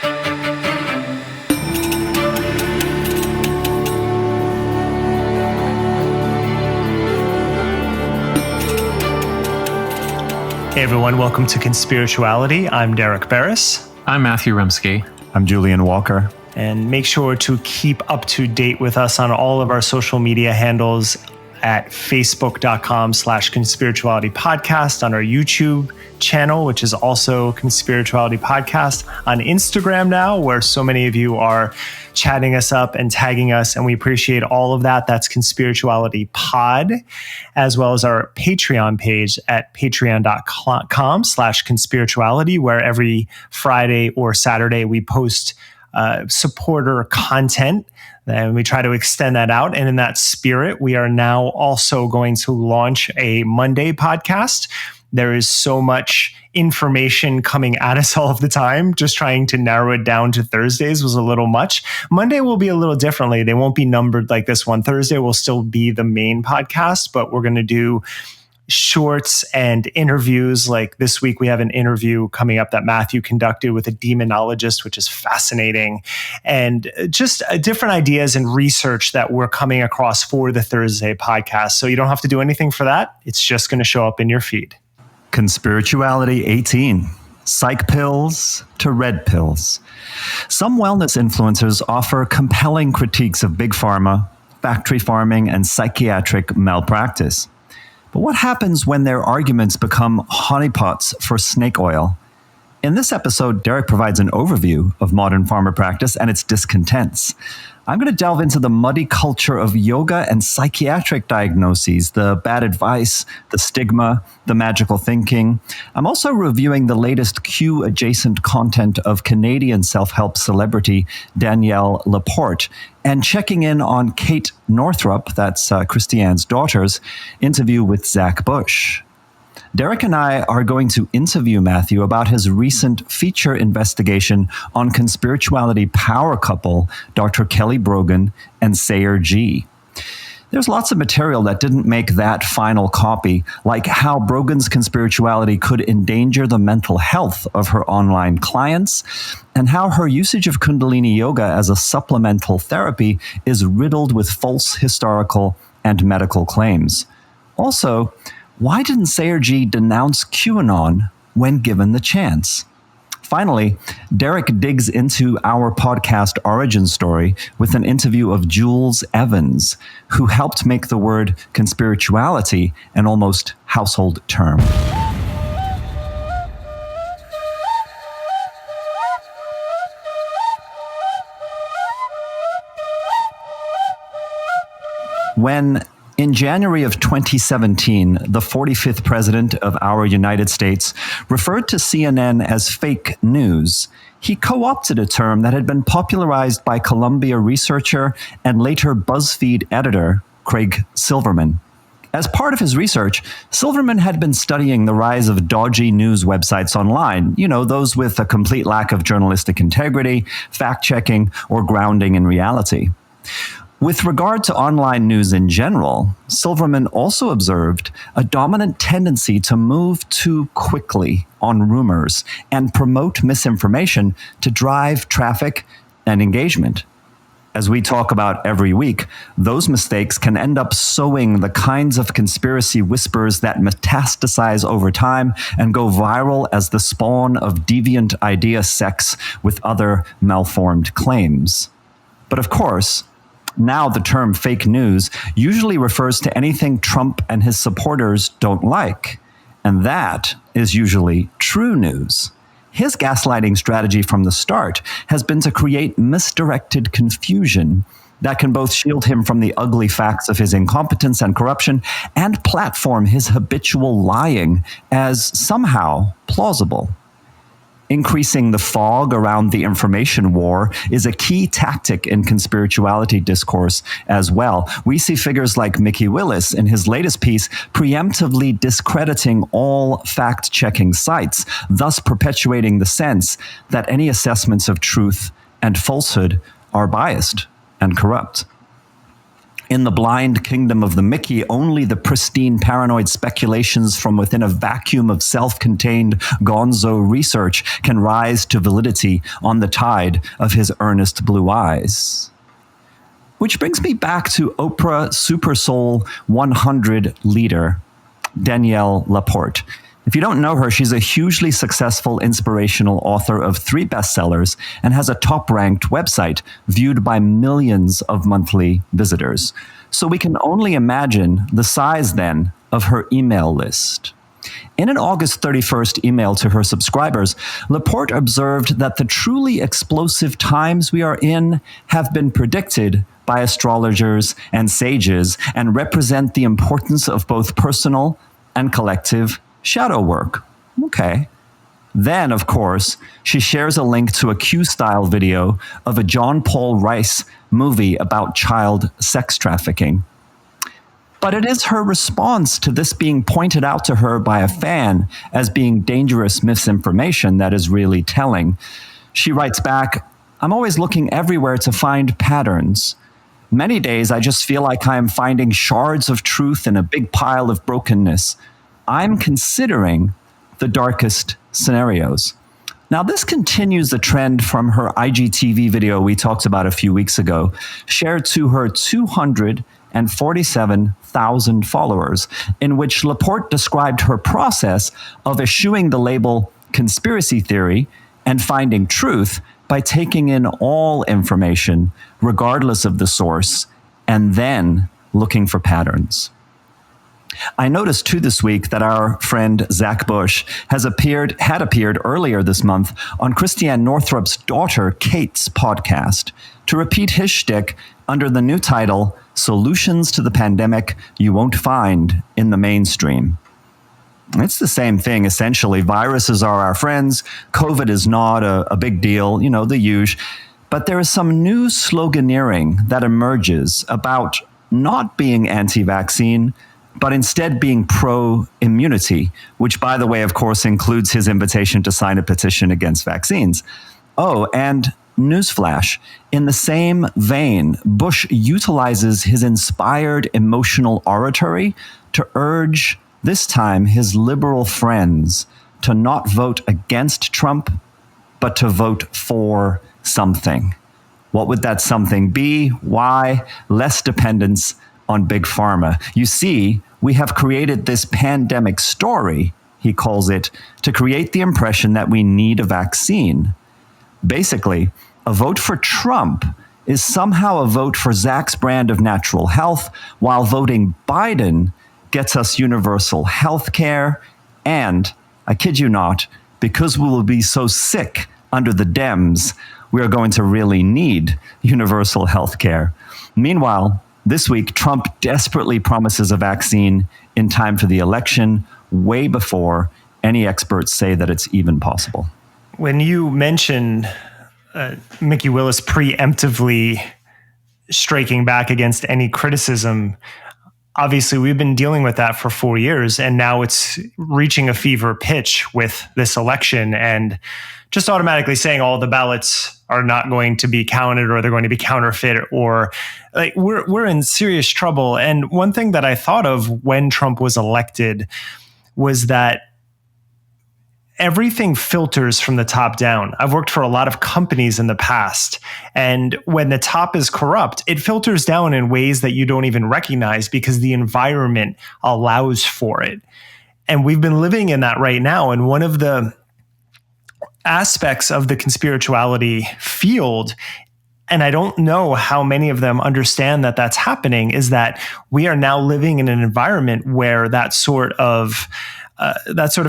Hey everyone, welcome to Conspirituality. I'm Derek Barris. I'm Matthew Remsky. I'm Julian Walker. And make sure to keep up to date with us on all of our social media handles at facebook.com/Conspirituality Podcast, on our YouTube channel, which is also Conspirituality Podcast, on Instagram now, where so many of you are chatting us up and tagging us, and we appreciate all of that. That's Conspirituality Pod, as well as our Patreon page at patreon.com/Conspirituality, where every Friday or Saturday we post supporter content, and we try to extend that out. And in that spirit, we are now also going to launch a Monday podcast. There is so much information coming at us all of the time. Just trying to narrow it down to Thursdays was a little much. Monday will be a little differently. They won't be numbered like this one. Thursday will still be the main podcast, but we're going to do shorts and interviews. Like this week, we have an interview coming up that Matthew conducted with a demonologist, which is fascinating, and just different ideas and research that we're coming across for the Thursday podcast. So you don't have to do anything for that. It's just going to show up in your feed. Conspirituality 18. Psych pills to red pills. Some wellness influencers offer compelling critiques of Big Pharma, factory farming, and psychiatric malpractice. But what happens when their arguments become honeypots for snake oil? In this episode, Derek provides an overview of modern pharma practice and its discontents. I'm going to delve into the muddy culture of yoga and psychiatric diagnoses, the bad advice, the stigma, the magical thinking. I'm also reviewing the latest Q-adjacent content of Canadian self-help celebrity Danielle LaPorte, and checking in on Kate Northrup, that's Christiane's daughter's, interview with Zach Bush. Derek and I are going to interview Matthew about his recent feature investigation on conspirituality power couple, Dr. Kelly Brogan and Sayer Ji. There's lots of material that didn't make that final copy, like how Brogan's conspirituality could endanger the mental health of her online clients, and how her usage of Kundalini Yoga as a supplemental therapy is riddled with false historical and medical claims. Also, why didn't Sayer Ji denounce QAnon when given the chance? Finally, Derek digs into our podcast origin story with an interview of Jules Evans, who helped make the word conspirituality an almost household term. When in January of 2017, the 45th president of our United States referred to CNN as fake news, he co-opted a term that had been popularized by Columbia researcher and later BuzzFeed editor Craig Silverman. As part of his research, Silverman had been studying the rise of dodgy news websites online, those with a complete lack of journalistic integrity, fact-checking, or grounding in reality. With regard to online news in general, Silverman also observed a dominant tendency to move too quickly on rumors and promote misinformation to drive traffic and engagement. As we talk about every week, those mistakes can end up sowing the kinds of conspiracy whispers that metastasize over time and go viral as the spawn of deviant idea sex with other malformed claims. But of course, now the term fake news usually refers to anything Trump and his supporters don't like, and that is usually true news. His gaslighting strategy from the start has been to create misdirected confusion that can both shield him from the ugly facts of his incompetence and corruption and platform his habitual lying as somehow plausible. Increasing the fog around the information war is a key tactic in conspirituality discourse as well. We see figures like Mickey Willis in his latest piece preemptively discrediting all fact-checking sites, thus perpetuating the sense that any assessments of truth and falsehood are biased and corrupt. In the blind kingdom of the Mickey, only the pristine paranoid speculations from within a vacuum of self-contained gonzo research can rise to validity on the tide of his earnest blue eyes. Which brings me back to Oprah Super Soul 100 leader, Danielle LaPorte. If you don't know her, she's a hugely successful inspirational author of 3 bestsellers and has a top-ranked website viewed by millions of monthly visitors. So we can only imagine the size then of her email list. In an August 31st email to her subscribers, LaPorte observed that the truly explosive times we are in have been predicted by astrologers and sages and represent the importance of both personal and collective shadow work. Okay. Then, of course, she shares a link to a Q-style video of a John Paul Rice movie about child sex trafficking. But it is her response to this being pointed out to her by a fan as being dangerous misinformation that is really telling. She writes back, "I'm always looking everywhere to find patterns. Many days I just feel like I am finding shards of truth in a big pile of brokenness. I'm considering the darkest scenarios." Now, this continues the trend from her IGTV video we talked about a few weeks ago, shared to her 247,000 followers, in which LaPorte described her process of eschewing the label conspiracy theory and finding truth by taking in all information, regardless of the source, and then looking for patterns. I noticed too this week that our friend Zach Bush had appeared earlier this month on Kate Northrup's daughter Kate's podcast to repeat his shtick under the new title, Solutions to the Pandemic You Won't Find in the Mainstream. It's the same thing, essentially. Viruses are our friends. COVID is not a big deal, the usual. But there is some new sloganeering that emerges about not being anti-vaccine, but instead being pro-immunity, which, by the way, of course, includes his invitation to sign a petition against vaccines. Oh, and newsflash, in the same vein, Bush utilizes his inspired emotional oratory to urge, this time, his liberal friends to not vote against Trump, but to vote for something. What would that something be? Why? Less dependence on Big Pharma. You see, we have created this pandemic story, he calls it, to create the impression that we need a vaccine. Basically, a vote for Trump is somehow a vote for Zach's brand of natural health, while voting Biden gets us universal health care, and, I kid you not, because we will be so sick under the Dems, we are going to really need universal health care. Meanwhile, this week, Trump desperately promises a vaccine in time for the election, way before any experts say that it's even possible. When you mention Mickey Willis preemptively striking back against any criticism, obviously we've been dealing with that for 4 years, and now it's reaching a fever pitch with this election and just automatically saying all the ballots are not going to be counted or they're going to be counterfeit, or like we're in serious trouble. And one thing that I thought of when Trump was elected was that everything filters from the top down. I've worked for a lot of companies in the past, and when the top is corrupt, it filters down in ways that you don't even recognize because the environment allows for it. And we've been living in that right now. And one of the aspects of the conspirituality field, and I don't know how many of them understand that that's happening, is that we are now living in an environment where that sort of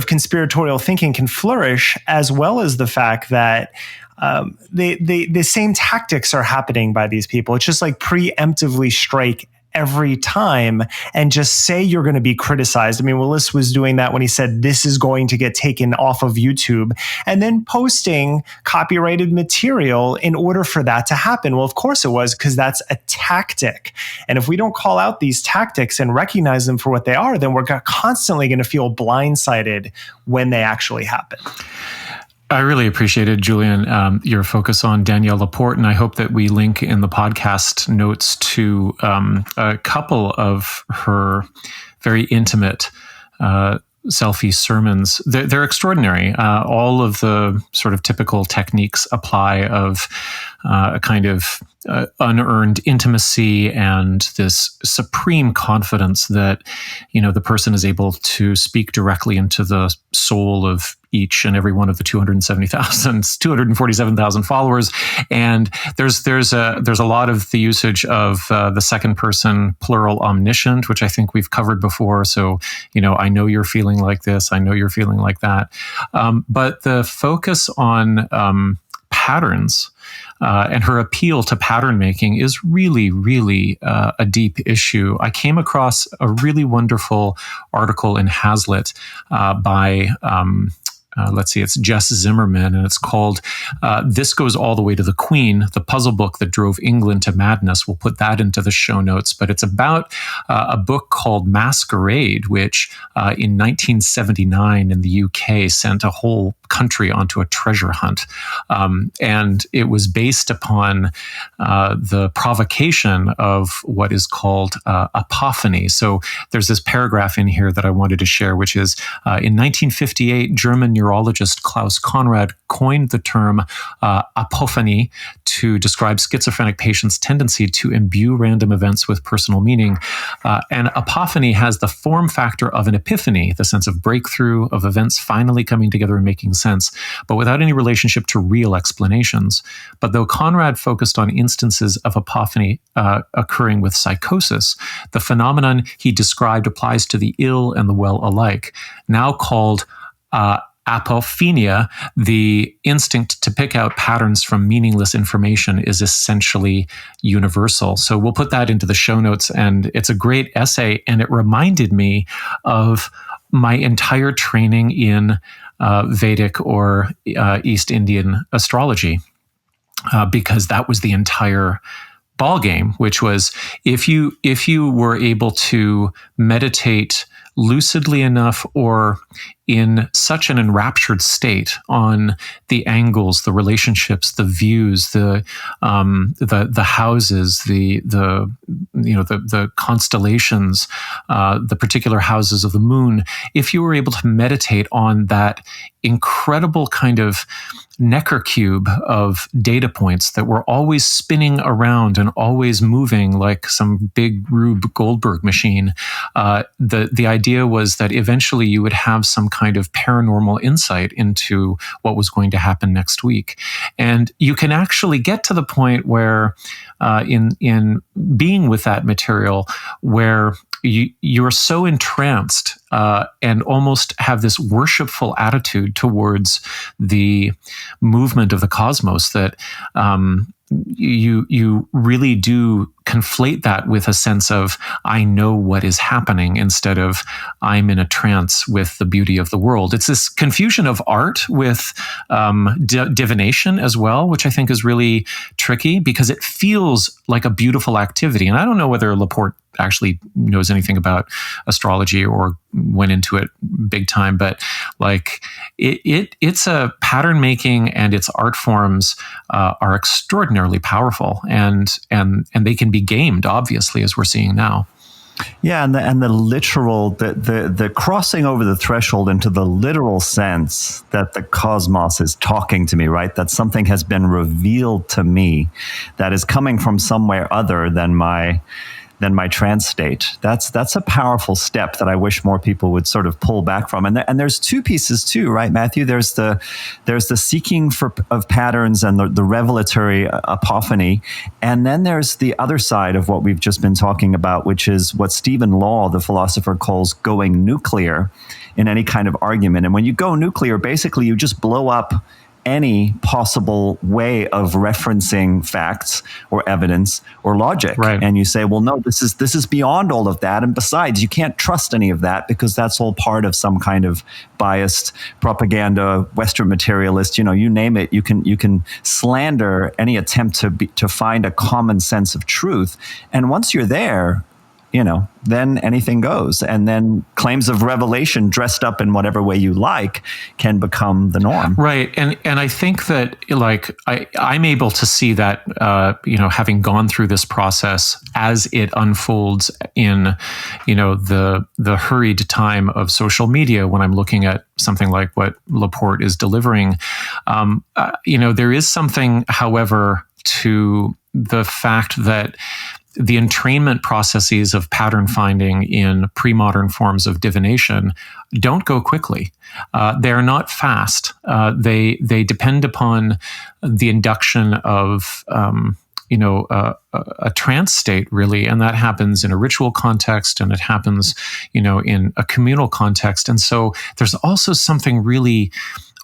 conspiratorial thinking can flourish, as well as the fact that the same tactics are happening by these people. It's just like preemptively strike every time and just say you're going to be criticized. I mean, Willis was doing that when he said this is going to get taken off of YouTube, and then posting copyrighted material in order for that to happen. Well, of course it was, because that's a tactic. And if we don't call out these tactics and recognize them for what they are, then we're constantly going to feel blindsided when they actually happen. I really appreciated, Julian, your focus on Danielle LaPorte, and I hope that we link in the podcast notes to a couple of her very intimate selfie sermons. They're extraordinary. All of the sort of typical techniques apply of a kind of unearned intimacy and this supreme confidence that, the person is able to speak directly into the soul of each and every one of the 247,000 followers. And there's a lot of the usage of the second person plural omniscient, which I think we've covered before. So, I know you're feeling like this. I know you're feeling like that. But the focus on patterns and her appeal to pattern making is really, really a deep issue. I came across a really wonderful article in Hazlitt by it's Jess Zimmerman, and it's called This Goes All the Way to the Queen, the puzzle book that drove England to madness. We'll put that into the show notes, but it's about a book called Masquerade, which in 1979 in the UK sent a whole country onto a treasure hunt. And it was based upon the provocation of what is called apophany. So there's this paragraph in here that I wanted to share, which is in 1958, German neurologist Klaus Conrad coined the term apophany to describe schizophrenic patients' tendency to imbue random events with personal meaning. And apophany has the form factor of an epiphany, the sense of breakthrough, of events finally coming together and making sense, but without any relationship to real explanations. But though Conrad focused on instances of apophany occurring with psychosis, the phenomenon he described applies to the ill and the well alike. Now called apophenia, the instinct to pick out patterns from meaningless information is essentially universal. So we'll put that into the show notes, and it's a great essay, and it reminded me of my entire training in Vedic or East Indian astrology, because that was the entire ball game, which was if you were able to meditate lucidly enough or in such an enraptured state on the angles, the relationships, the views, the houses, the constellations, the particular houses of the moon, if you were able to meditate on that incredible kind of Necker cube of data points that were always spinning around and always moving like some big Rube Goldberg machine, the idea was that eventually you would have some kind of paranormal insight into what was going to happen next week. And you can actually get to the point where in being with that material where you're so entranced and almost have this worshipful attitude towards the movement of the cosmos that you really do conflate that with a sense of I know what is happening instead of I'm in a trance with the beauty of the world. It's this confusion of art with divination as well, which I think is really tricky because it feels like a beautiful activity. And I don't know whether LaPorte actually knows anything about astrology or went into it big time, but like it's a pattern making, and its art forms are extraordinarily powerful, and they can be gamed, obviously, as we're seeing now. Yeah, and the literal, the crossing over the threshold into the literal sense that the cosmos is talking to me, right? That something has been revealed to me that is coming from somewhere other than my trance state. That's a powerful step that I wish more people would sort of pull back from. And there's two pieces too, right, Matthew? There's the seeking of patterns and the revelatory apophany, and then there's the other side of what we've just been talking about, which is what Stephen Law, the philosopher, calls going nuclear in any kind of argument. And when you go nuclear, basically you just blow up any possible way of referencing facts or evidence or logic. Right. And you say, well, no, this is beyond all of that. And besides, you can't trust any of that because that's all part of some kind of biased propaganda, Western materialist, you name it. You can slander any attempt to find a common sense of truth. And once you're there, then anything goes. And then claims of revelation dressed up in whatever way you like can become the norm. Right. And I think that I'm able to see that, having gone through this process as it unfolds in, the hurried time of social media, when I'm looking at something like what LaPorte is delivering, there is something, however, to the fact that the entrainment processes of pattern finding in pre-modern forms of divination don't go quickly. They're not fast. They depend upon the induction of a trance state, really, and that happens in a ritual context, and it happens in a communal context. And so there's also something really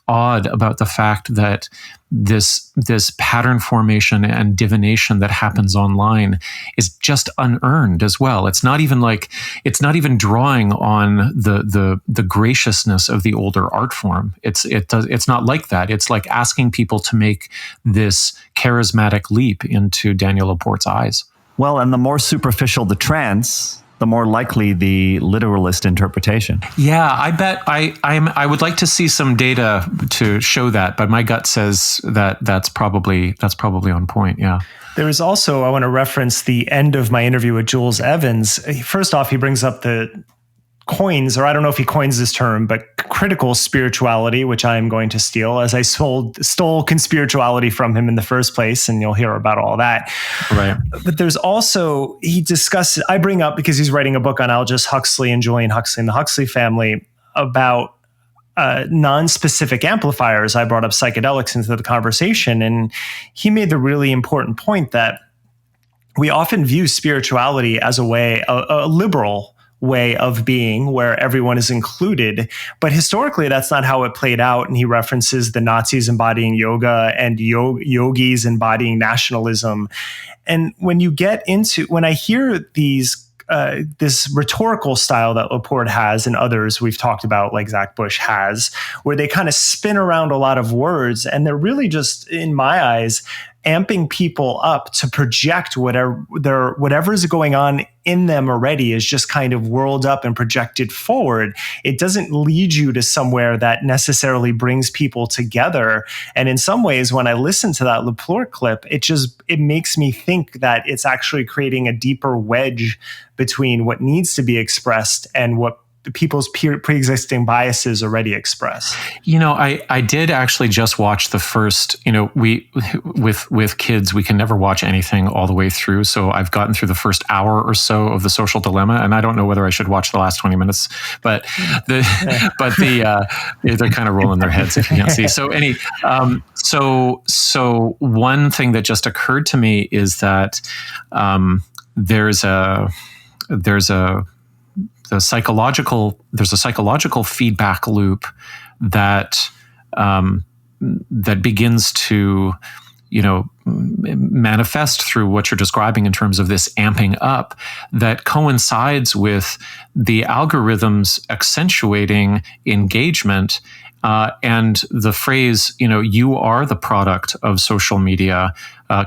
odd about the fact that this pattern formation and divination that happens online is just unearned as well. It's not even drawing on the graciousness of the older art form. It's not like that. It's like asking people to make this charismatic leap into Danielle LaPorte's eyes. Well, and the more superficial the trance, the more likely the literalist interpretation. Yeah, I bet I would like to see some data to show that, but my gut says that that's probably on point. Yeah. There is also, I want to reference the end of my interview with Jules Evans. First off, he brings up the coins, or I don't know if he coins this term, but critical spirituality, which I am going to steal, as I stole Conspirituality from him in the first place, and you'll hear about all that. Right. But there's also, I bring up, because he's writing a book on Aldous Huxley and Julian Huxley and the Huxley family, about non-specific amplifiers. I brought up psychedelics into the conversation, and he made the really important point that we often view spirituality as a liberal way of being, where everyone is included. But historically, that's not how it played out. And he references the Nazis embodying yoga and yogis embodying nationalism. And when I hear this rhetorical style that LaPorte has, and others we've talked about, like Zach Bush has, where they kind of spin around a lot of words, and they're really just, in my eyes, amping people up to project whatever is going on in them already is just kind of whirled up and projected forward. It doesn't lead you to somewhere that necessarily brings people together. And in some ways, when I listen to that LaPorte clip, it makes me think that it's actually creating a deeper wedge between what needs to be expressed and what people's pre-existing biases already express. I did actually just watch the first, with kids, we can never watch anything all the way through. So I've gotten through the first hour or so of The Social Dilemma, and I don't know whether I should watch the last 20 minutes, but they're kind of rolling their heads if you can't see. So so one thing that just occurred to me is that there's a psychological feedback loop that begins to manifest through what you're describing in terms of this amping up, that coincides with the algorithms accentuating engagement. And the phrase, you are the product of social media,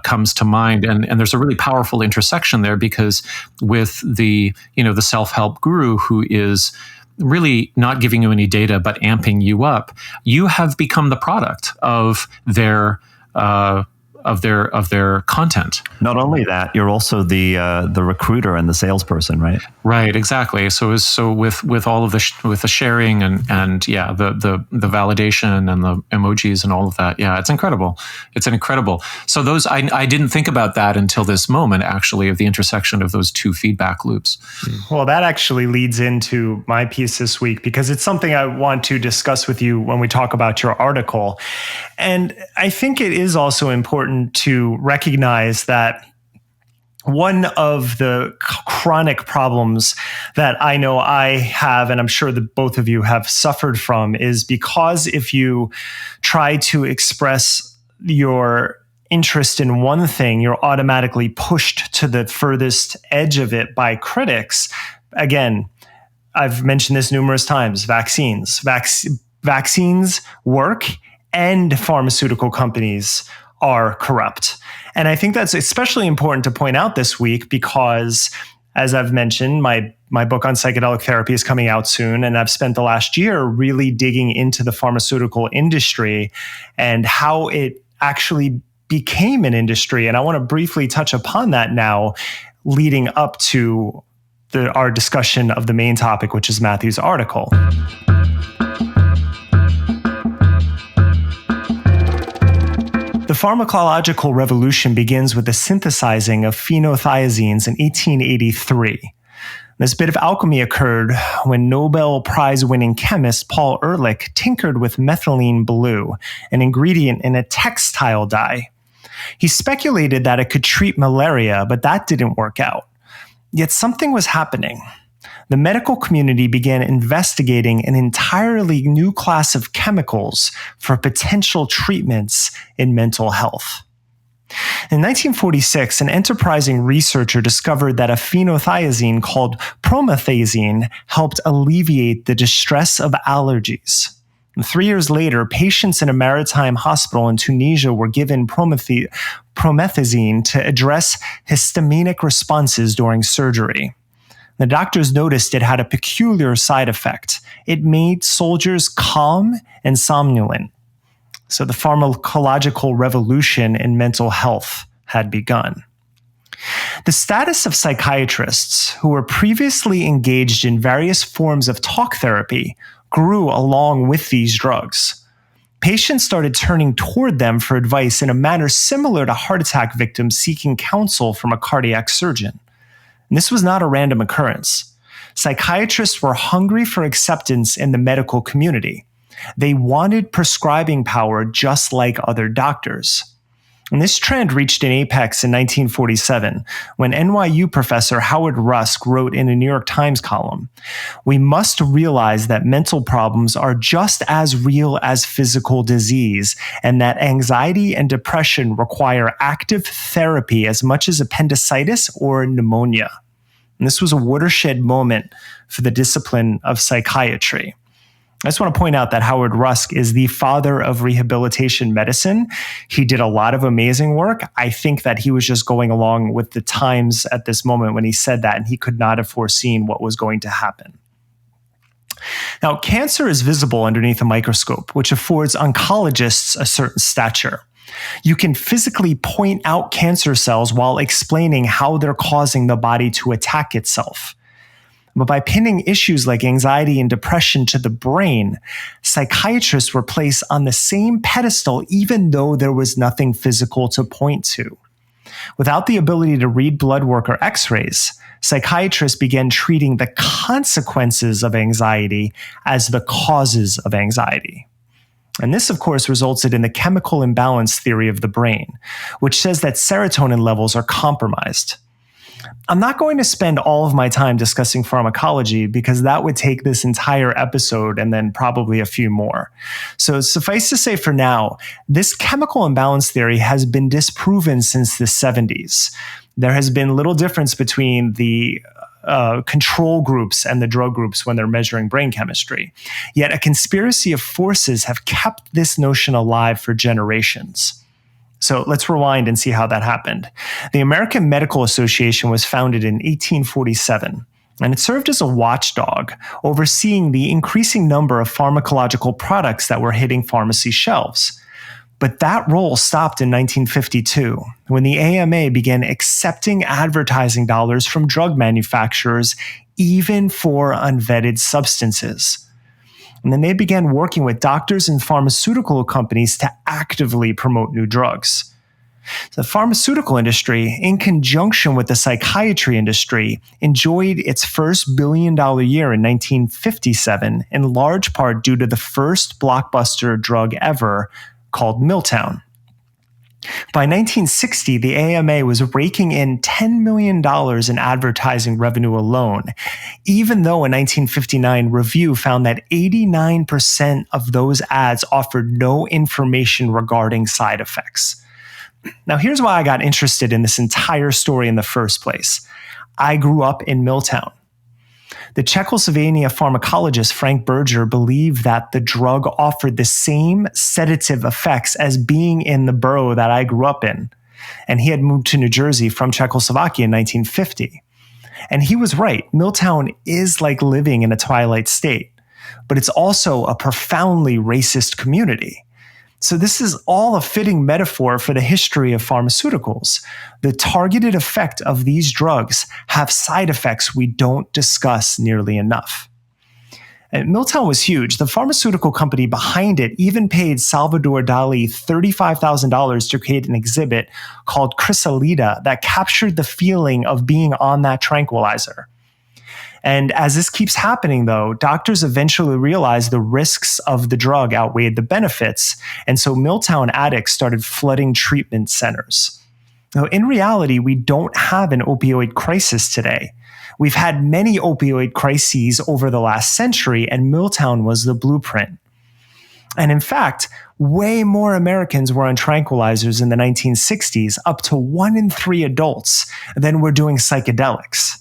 comes to mind. And there's a really powerful intersection there, because with the self-help guru who is really not giving you any data, but amping you up, you have become the product of their content. Not only that, you're also the recruiter and the salesperson, right? Right, exactly. So with all of the sharing and the validation and the emojis and all of that, it's incredible. It's incredible. So those I didn't think about that until this moment, actually, of the intersection of those two feedback loops. Well, that actually leads into my piece this week, because it's something I want to discuss with you when we talk about your article. And I think it is also important to recognize that one of the chronic problems that I know I have, and I'm sure that both of you have suffered from, is because if you try to express your interest in one thing, you're automatically pushed to the furthest edge of it by critics. Again, I've mentioned this numerous times, vaccines work, and pharmaceutical companies are corrupt. And I think that's especially important to point out this week, because as I've mentioned, my book on psychedelic therapy is coming out soon, and I've spent the last year really digging into the pharmaceutical industry and how it actually became an industry. And I want to briefly touch upon that now, leading up to our discussion of the main topic, which is Matthew's article. The pharmacological revolution begins with the synthesizing of phenothiazines in 1883. This bit of alchemy occurred when Nobel Prize-winning chemist Paul Ehrlich tinkered with methylene blue, an ingredient in a textile dye. He speculated that it could treat malaria, but that didn't work out. Yet something was happening. The medical community began investigating an entirely new class of chemicals for potential treatments in mental health. In 1946, an enterprising researcher discovered that a phenothiazine called promethazine helped alleviate the distress of allergies. And 3 years later, patients in a maritime hospital in Tunisia were given promethazine to address histaminic responses during surgery. The doctors noticed it had a peculiar side effect. It made soldiers calm and somnolent. So the pharmacological revolution in mental health had begun. The status of psychiatrists who were previously engaged in various forms of talk therapy grew along with these drugs. Patients started turning toward them for advice in a manner similar to heart attack victims seeking counsel from a cardiac surgeon. And this was not a random occurrence. Psychiatrists were hungry for acceptance in the medical community. They wanted prescribing power just like other doctors. And this trend reached an apex in 1947 when NYU professor Howard Rusk wrote in a New York Times column, "We must realize that mental problems are just as real as physical disease, and that anxiety and depression require active therapy as much as appendicitis or pneumonia." And this was a watershed moment for the discipline of psychiatry. I just want to point out that Howard Rusk is the father of rehabilitation medicine. He did a lot of amazing work. I think that he was just going along with the times at this moment when he said that, and he could not have foreseen what was going to happen. Now, cancer is visible underneath a microscope, which affords oncologists a certain stature. You can physically point out cancer cells while explaining how they're causing the body to attack itself. But by pinning issues like anxiety and depression to the brain, psychiatrists were placed on the same pedestal even though there was nothing physical to point to. Without the ability to read blood work or x-rays, psychiatrists began treating the consequences of anxiety as the causes of anxiety. And this, of course, resulted in the chemical imbalance theory of the brain, which says that serotonin levels are compromised. I'm not going to spend all of my time discussing pharmacology because that would take this entire episode and then probably a few more. So suffice to say for now, this chemical imbalance theory has been disproven since the 70s. There has been little difference between the control groups and the drug groups when they're measuring brain chemistry. Yet a conspiracy of forces have kept this notion alive for generations. So let's rewind and see how that happened. The American Medical Association was founded in 1847, and it served as a watchdog, overseeing the increasing number of pharmacological products that were hitting pharmacy shelves. But that role stopped in 1952, when the AMA began accepting advertising dollars from drug manufacturers, even for unvetted substances. And then they began working with doctors and pharmaceutical companies to actively promote new drugs. The pharmaceutical industry, in conjunction with the psychiatry industry, enjoyed its first billion-dollar year in 1957, in large part due to the first blockbuster drug ever called Miltown. By 1960, the AMA was raking in $10 million in advertising revenue alone, even though a 1959 review found that 89% of those ads offered no information regarding side effects. Now, here's why I got interested in this entire story in the first place. I grew up in Miltown. The Czechoslovakia pharmacologist Frank Berger believed that the drug offered the same sedative effects as being in the borough that I grew up in, and he had moved to New Jersey from Czechoslovakia in 1950. And he was right. Milltown is like living in a twilight state, but it's also a profoundly racist community. So this is all a fitting metaphor for the history of pharmaceuticals. The targeted effect of these drugs have side effects we don't discuss nearly enough. And Milltown was huge. The pharmaceutical company behind it even paid Salvador Dali $35,000 to create an exhibit called Chrysalida that captured the feeling of being on that tranquilizer. And as this keeps happening, though, doctors eventually realized the risks of the drug outweighed the benefits. And so Milltown addicts started flooding treatment centers. Now, in reality, we don't have an opioid crisis today. We've had many opioid crises over the last century, and Milltown was the blueprint. And in fact, way more Americans were on tranquilizers in the 1960s, up to 1 in 3 adults, than were doing psychedelics.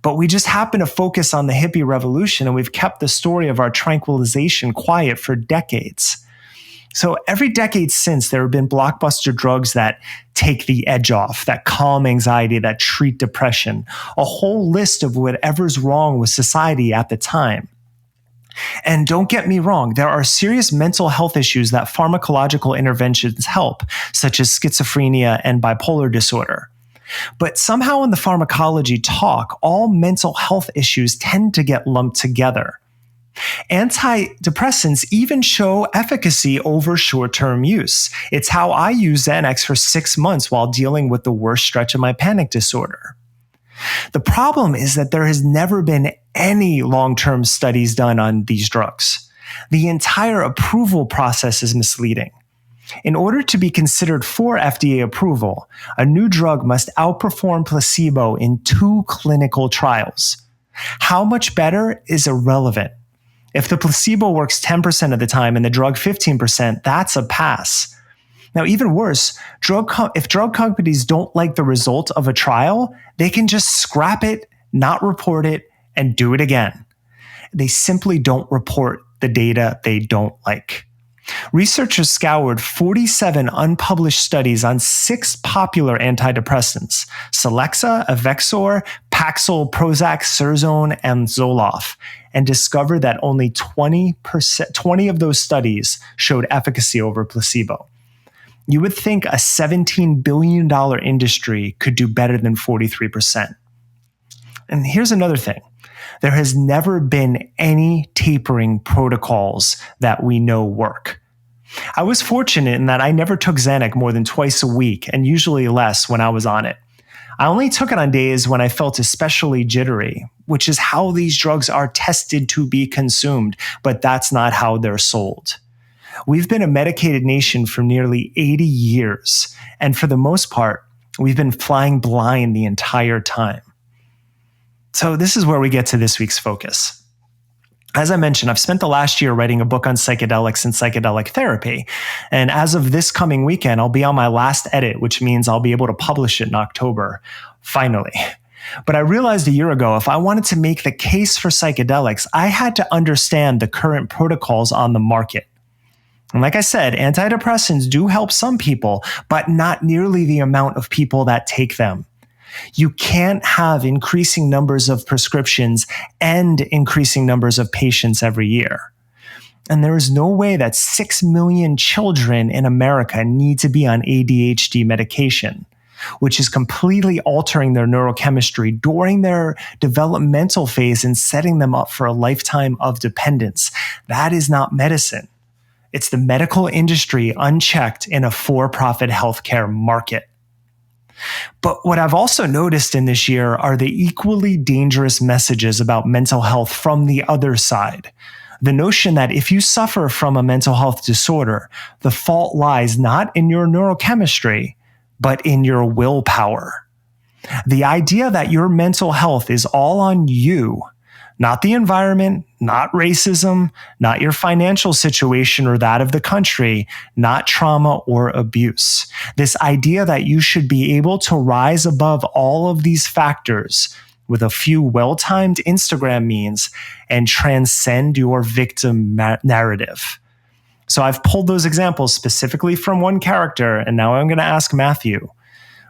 But we just happen to focus on the hippie revolution, and we've kept the story of our tranquilization quiet for decades. So every decade since, there have been blockbuster drugs that take the edge off, that calm anxiety, that treat depression, a whole list of whatever's wrong with society at the time. And don't get me wrong, there are serious mental health issues that pharmacological interventions help, such as schizophrenia and bipolar disorder. But somehow in the pharmacology talk, all mental health issues tend to get lumped together. Antidepressants even show efficacy over short-term use. It's how I use Xanax for 6 months while dealing with the worst stretch of my panic disorder. The problem is that there has never been any long-term studies done on these drugs. The entire approval process is misleading. In order to be considered for FDA approval, a new drug must outperform placebo in 2 clinical trials. How much better is irrelevant. If the placebo works 10% of the time and the drug 15%, that's a pass. Now, even worse, if drug companies don't like the result of a trial, they can just scrap it, not report it, and do it again. They simply don't report the data they don't like. Researchers scoured 47 unpublished studies on 6 popular antidepressants: Celexa, Avexor, Paxil, Prozac, Surzone, and Zoloft, and discovered that only 20 of those studies showed efficacy over placebo. You would think a $17 billion industry could do better than 43%. And here's another thing. There has never been any tapering protocols that we know work. I was fortunate in that I never took Xanax more than twice a week, and usually less when I was on it. I only took it on days when I felt especially jittery, which is how these drugs are tested to be consumed, but that's not how they're sold. We've been a medicated nation for nearly 80 years, and for the most part, we've been flying blind the entire time. So this is where we get to this week's focus. As I mentioned, I've spent the last year writing a book on psychedelics and psychedelic therapy. And as of this coming weekend, I'll be on my last edit, which means I'll be able to publish it in October, finally. But I realized a year ago, if I wanted to make the case for psychedelics, I had to understand the current protocols on the market. And like I said, antidepressants do help some people, but not nearly the amount of people that take them. You can't have increasing numbers of prescriptions and increasing numbers of patients every year. And there is no way that 6 million children in America need to be on ADHD medication, which is completely altering their neurochemistry during their developmental phase and setting them up for a lifetime of dependence. That is not medicine. It's the medical industry unchecked in a for-profit healthcare market. But what I've also noticed in this year are the equally dangerous messages about mental health from the other side. The notion that if you suffer from a mental health disorder, the fault lies not in your neurochemistry, but in your willpower. The idea that your mental health is all on you, not the environment, not racism, not your financial situation or that of the country, not trauma or abuse. This idea that you should be able to rise above all of these factors with a few well-timed Instagram memes and transcend your victim narrative. So I've pulled those examples specifically from one character, and now I'm going to ask Matthew,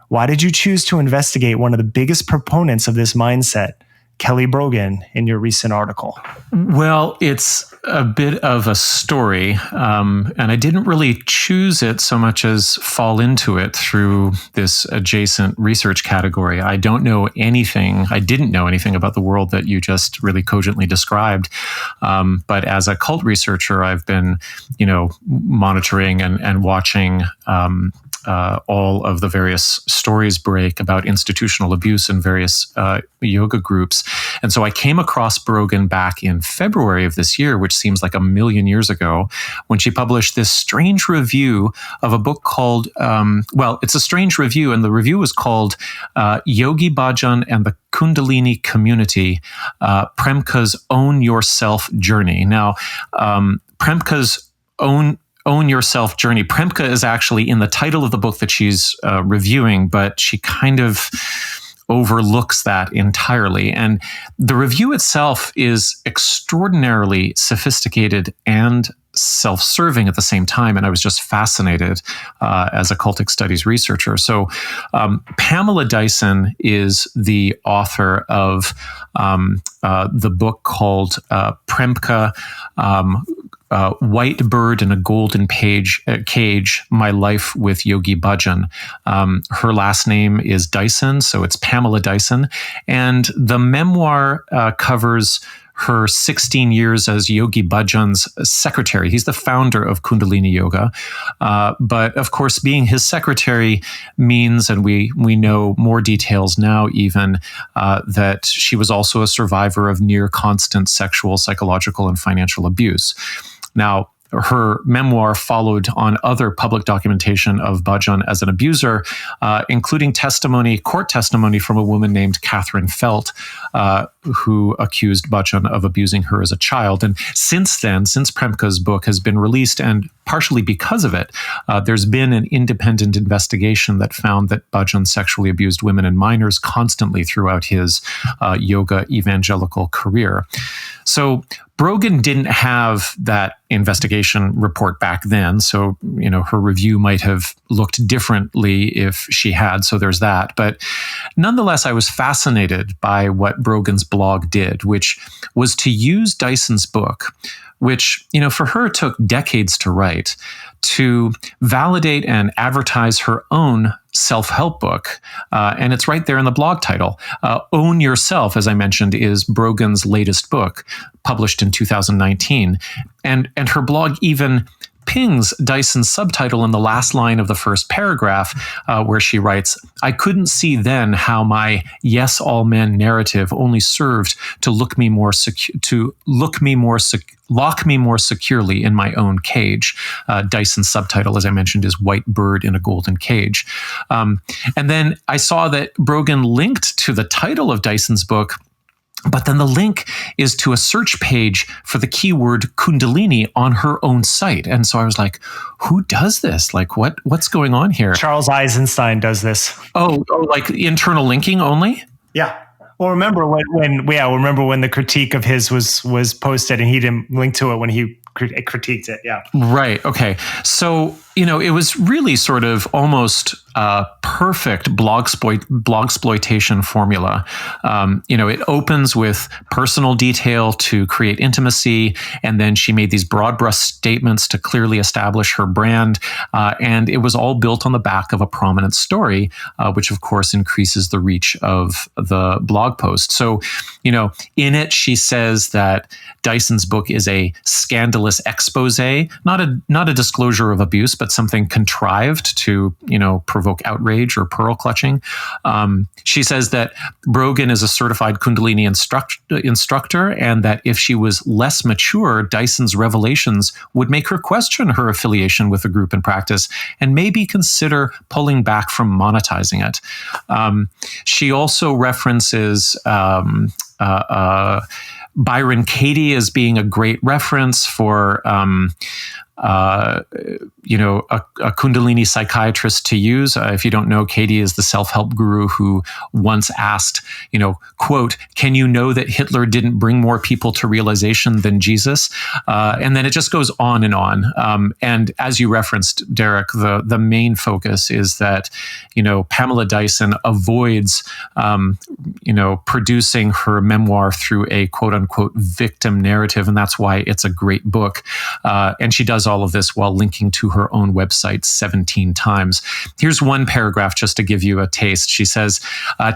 Why did you choose to investigate one of the biggest proponents of this mindset, Kelly Brogan, in your recent article? Well, it's a bit of a story, and I didn't really choose it so much as fall into it through this adjacent research category. I didn't know anything about the world that you just really cogently described. But as a cult researcher, I've been, monitoring and watching all of the various stories break about institutional abuse in various yoga groups. And so I came across Brogan back in February of this year, which seems like a million years ago, when she published this strange review of a book called, it's a strange review, and the review was called Yogi Bhajan and the Kundalini Community, Premka's Own Yourself Journey. Now, Premka's Own Yourself Journey. Premka is actually in the title of the book that she's reviewing, but she kind of overlooks that entirely. And the review itself is extraordinarily sophisticated and self-serving at the same time. And I was just fascinated as a cultic studies researcher. So Pamela Dyson is the author of the book called Premka, White Bird in a Golden Cage, My Life with Yogi Bhajan. Her last name is Dyson, so it's Pamela Dyson. And the memoir covers her 16 years as Yogi Bhajan's secretary. He's the founder of Kundalini Yoga. But of course, being his secretary means, and we know more details now even, that she was also a survivor of near constant sexual, psychological, and financial abuse. Now, her memoir followed on other public documentation of Bhajan as an abuser, including court testimony from a woman named Catherine Felt, who accused Bhajan of abusing her as a child. And since Premka's book has been released, and partially because of it, there's been an independent investigation that found that Bhajan sexually abused women and minors constantly throughout his yoga evangelical career. So Brogan didn't have that investigation report back then. So, her review might have looked differently if she had. So there's that. But nonetheless, I was fascinated by what Brogan's blog did, which was to use Dyson's book, which, for her took decades to write, to validate and advertise her own self-help book. And it's right there in the blog title. Own Yourself, as I mentioned, is Brogan's latest book, published in 2019. And her blog even pings Dyson's subtitle in the last line of the first paragraph, where she writes, "I couldn't see then how my yes all men narrative only served to lock me more securely in my own cage." Dyson's subtitle, as I mentioned, is White Bird in a Golden Cage. And then I saw that Brogan linked to the title of Dyson's book, but then the link is to a search page for the keyword Kundalini on her own site. And so I was like, who does this? Like, what's going on here? Charles Eisenstein does this. Oh, like internal linking only? Yeah. Well, remember when the critique of his was posted and he didn't link to it when he critiqued it. Yeah. Right. Okay. So, it was really sort of almost perfect blogsploitation formula. It opens with personal detail to create intimacy, and then she made these broad brush statements to clearly establish her brand, and it was all built on the back of a prominent story, which of course increases the reach of the blog post. So, in it she says that Dyson's book is a scandalous expose, not a disclosure of abuse, but something contrived to, provoke outrage or pearl clutching. She says that Brogan is a certified Kundalini instructor, and that if she was less mature, Dyson's revelations would make her question her affiliation with the group and practice, and maybe consider pulling back from monetizing it. She also references Byron Katie as being a great reference for a Kundalini psychiatrist to use. If you don't know, Katie is the self-help guru who once asked, quote, "Can you know that Hitler didn't bring more people to realization than Jesus?" And then it just goes on and on. And as you referenced, Derek, the main focus is that, Pamela Dyson avoids, producing her memoir through a quote unquote victim narrative. And that's why it's a great book. And she does all of this while linking to her own website 17 times. Here's one paragraph just to give you a taste. She says,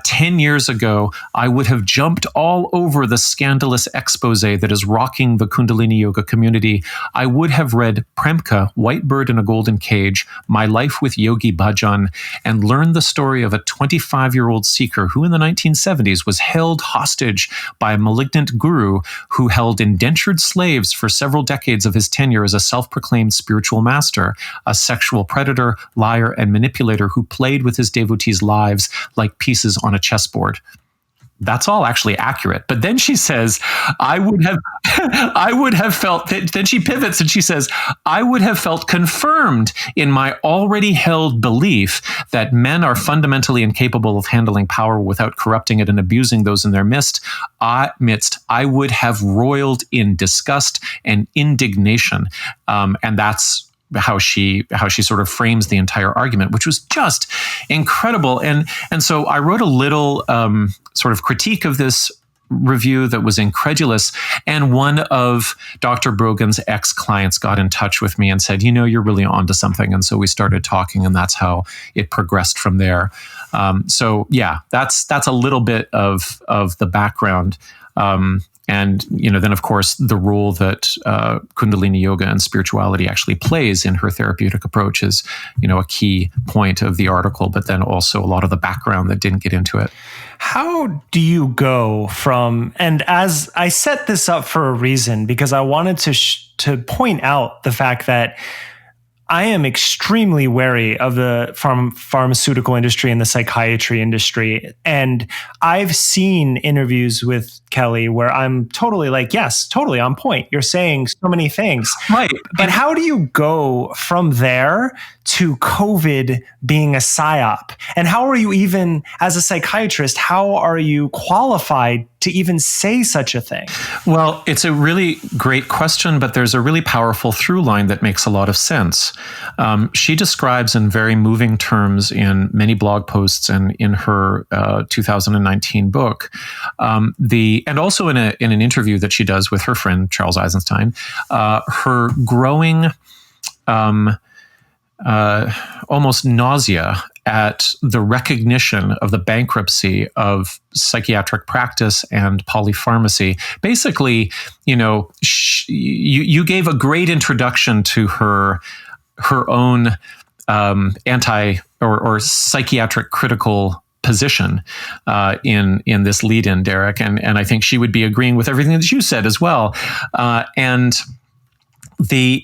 10 years ago, I would have jumped all over the scandalous expose that is rocking the Kundalini Yoga community. I would have read Premka, White Bird in a Golden Cage, My Life with Yogi Bhajan, and learned the story of a 25-year-old seeker who in the 1970s was held hostage by a malignant guru who held indentured slaves for several decades of his tenure as a self-proclaimed spiritual master, a sexual predator, liar, and manipulator who played with his devotees' lives like pieces on a chessboard. That's all actually accurate. But then she says, I would have felt, then she pivots and she says, I would have felt confirmed in my already held belief that men are fundamentally incapable of handling power without corrupting it and abusing those in their midst. I would have roiled in disgust and indignation. And that's how she sort of frames the entire argument, which was just incredible. And so I wrote a little sort of critique of this review that was incredulous. And one of Dr. Brogan's ex-clients got in touch with me and said, you're really onto something. And so we started talking, and that's how it progressed from there. So yeah, that's a little bit of the background. And, then of course, the role that Kundalini Yoga and spirituality actually plays in her therapeutic approach is, a key point of the article, but then also a lot of the background that didn't get into it. How do you go from, and as I set this up for a reason, because I wanted to point out the fact that I am extremely wary of the pharmaceutical industry and the psychiatry industry. And I've seen interviews with Kelly where I'm totally like, yes, totally on point. You're saying so many things. Right. But how do you go from there to COVID being a psyop? And how are you even, as a psychiatrist, how are you qualified to even say such a thing? Well, it's a really great question, but there's a really powerful through line that makes a lot of sense. She describes in very moving terms in many blog posts and in her 2019 book, and also in an interview that she does with her friend Charles Eisenstein, her growing almost nausea at the recognition of the bankruptcy of psychiatric practice and polypharmacy. Basically, you gave a great introduction to her own anti or psychiatric critical position in this lead-in, Derek, and I think she would be agreeing with everything that you said as well. And the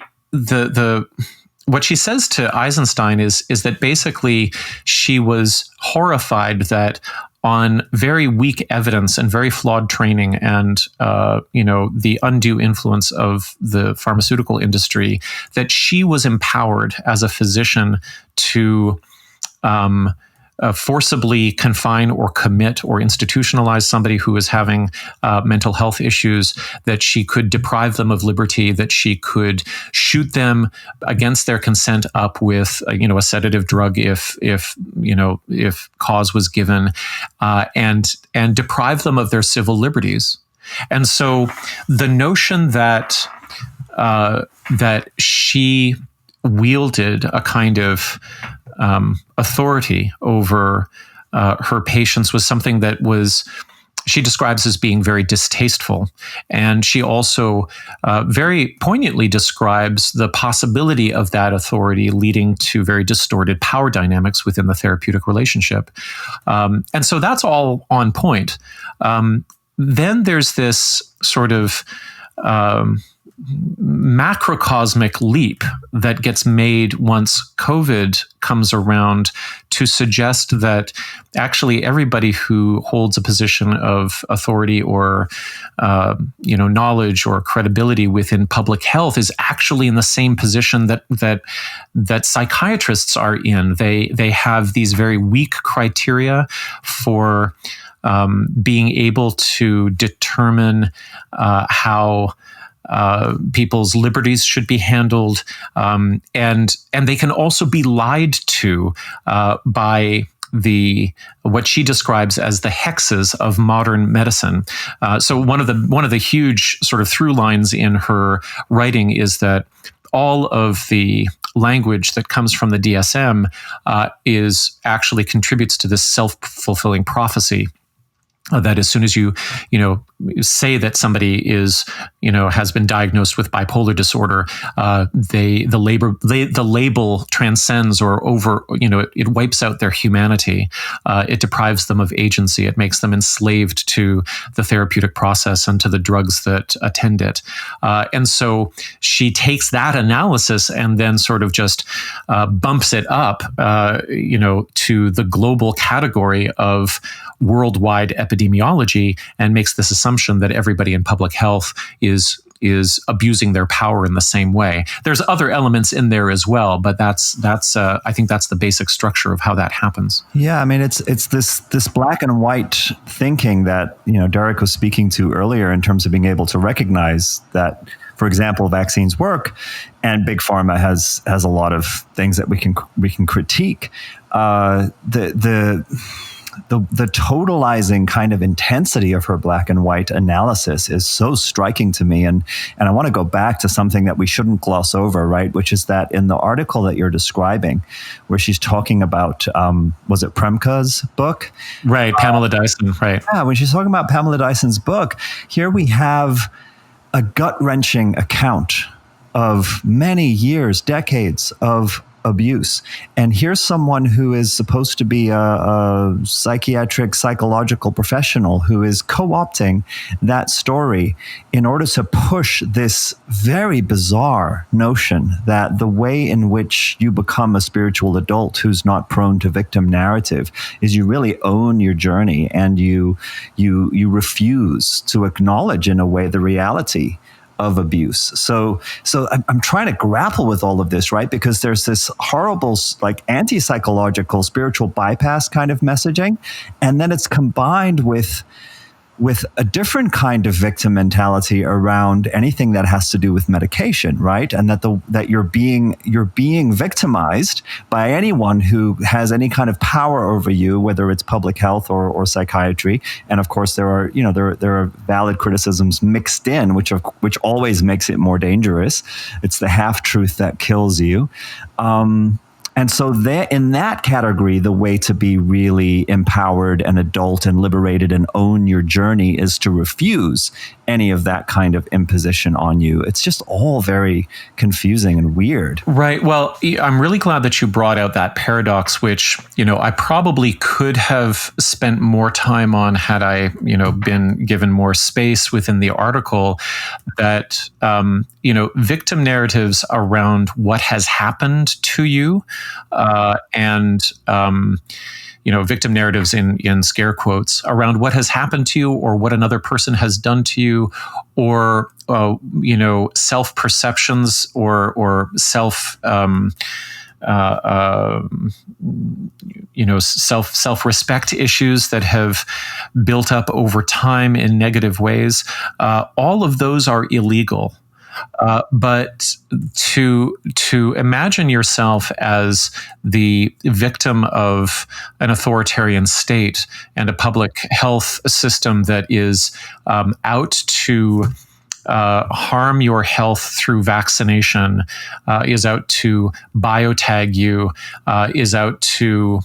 what she says to Eisenstein is that basically she was horrified that on very weak evidence and very flawed training and the undue influence of the pharmaceutical industry, that she was empowered as a physician to forcibly confine or commit or institutionalize somebody who is having mental health issues, that she could deprive them of liberty, that she could shoot them against their consent up with a sedative drug if cause was given, and deprive them of their civil liberties. And so the notion that she wielded a kind of authority over her patients was something that she describes as being very distasteful. And she also very poignantly describes the possibility of that authority leading to very distorted power dynamics within the therapeutic relationship. And so that's all on point. Then there's this sort of macrocosmic leap that gets made once COVID comes around to suggest that actually everybody who holds a position of authority or knowledge or credibility within public health is actually in the same position that psychiatrists are in. They have these very weak criteria for being able to determine how people's liberties should be handled, and they can also be lied to by what she describes as the hexes of modern medicine. So one of the huge sort of through lines in her writing is that all of the language that comes from the DSM is actually contributes to this self-fulfilling prophecy. That as soon as you say that somebody has been diagnosed with bipolar disorder, the label transcends or over, it wipes out their humanity. It deprives them of agency. It makes them enslaved to the therapeutic process and to the drugs that attend it. And so she takes that analysis and then sort of just bumps it up, to the global category of worldwide epidemiology and makes this assumption that everybody in public health is abusing their power in the same way. There's other elements in there as well, but that's I think that's the basic structure of how that happens. Yeah, I mean it's this black and white thinking that Derek was speaking to earlier in terms of being able to recognize that, for example, vaccines work, and Big Pharma has a lot of things that we can critique. The totalizing kind of intensity of her black and white analysis is so striking to me. And I want to go back to something that we shouldn't gloss over, right? Which is that in the article that you're describing, where she's talking about, was it Premka's book? Right, Pamela Dyson, right. Yeah, when she's talking about Pamela Dyson's book, here we have a gut-wrenching account of many years, decades of abuse. And here's someone who is supposed to be a psychiatric, psychological professional who is co-opting that story in order to push this very bizarre notion that the way in which you become a spiritual adult who's not prone to victim narrative is you really own your journey and you refuse to acknowledge in a way the reality of abuse. So I'm trying to grapple with all of this, right? Because there's this horrible, like, anti-psychological spiritual bypass kind of messaging. And then it's combined with a different kind of victim mentality around anything that has to do with medication, right? And that you're being victimized by anyone who has any kind of power over you, whether it's public health or psychiatry. And of course, there are valid criticisms mixed in, which always makes it more dangerous. It's the half-truth that kills you. And so in that category, the way to be really empowered and adult and liberated and own your journey is to refuse any of that kind of imposition on you. It's just all very confusing and weird. Right. Well, I'm really glad that you brought out that paradox, which, I probably could have spent more time on had I, been given more space within the article, that, victim narratives around what has happened to you, and victim narratives in scare quotes around what has happened to you or what another person has done to you, or self-perceptions or self-respect issues that have built up over time in negative ways. All of those are illegal. But to imagine yourself as the victim of an authoritarian state and a public health system that is out to harm your health through vaccination, is out to biotag you, is out to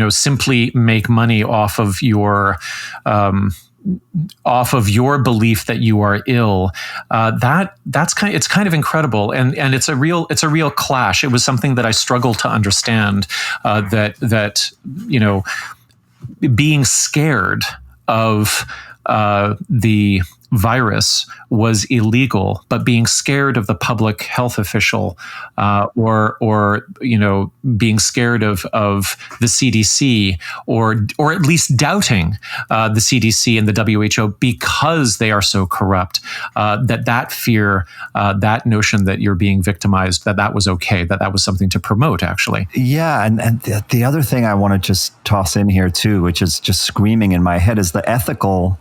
simply make money off of your belief that you are ill, it's kind of incredible, and it's a real clash. It was something that I struggled to understand, that being scared of the virus was illegal, but being scared of the public health official, or being scared of the CDC, or at least doubting the CDC and the WHO because they are so corrupt, that fear, that notion that you're being victimized, that was okay, that was something to promote, actually. Yeah, and the other thing I want to just toss in here too, which is just screaming in my head, is the ethical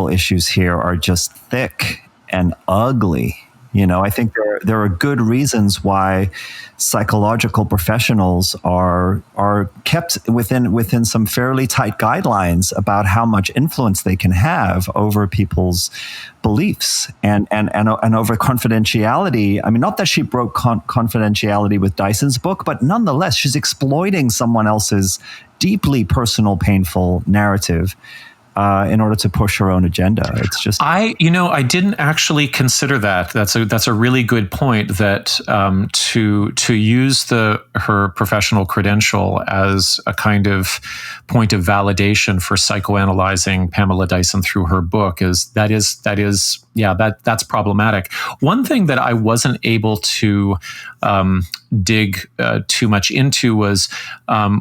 issues here are just thick and ugly. I think there are good reasons why psychological professionals are kept within some fairly tight guidelines about how much influence they can have over people's beliefs and over confidentiality. I mean, not that she broke confidentiality with Dyson's book, but nonetheless, she's exploiting someone else's deeply personal, painful narrative in order to push her own agenda. It's just I didn't actually consider that. That's a really good point. That to use her professional credential as a kind of point of validation for psychoanalyzing Pamela Dyson through her book that's problematic. One thing that I wasn't able to dig too much into was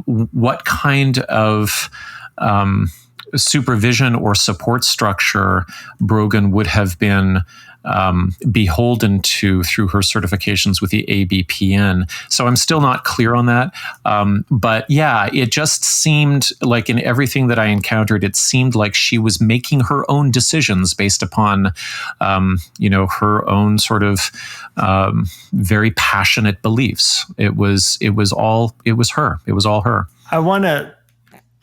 what kind of supervision or support structure Brogan would have been beholden to through her certifications with the ABPN. So I'm still not clear on that. But yeah, it just seemed like in everything that I encountered, it seemed like she was making her own decisions based upon, her own sort of very passionate beliefs. It was all her. I want to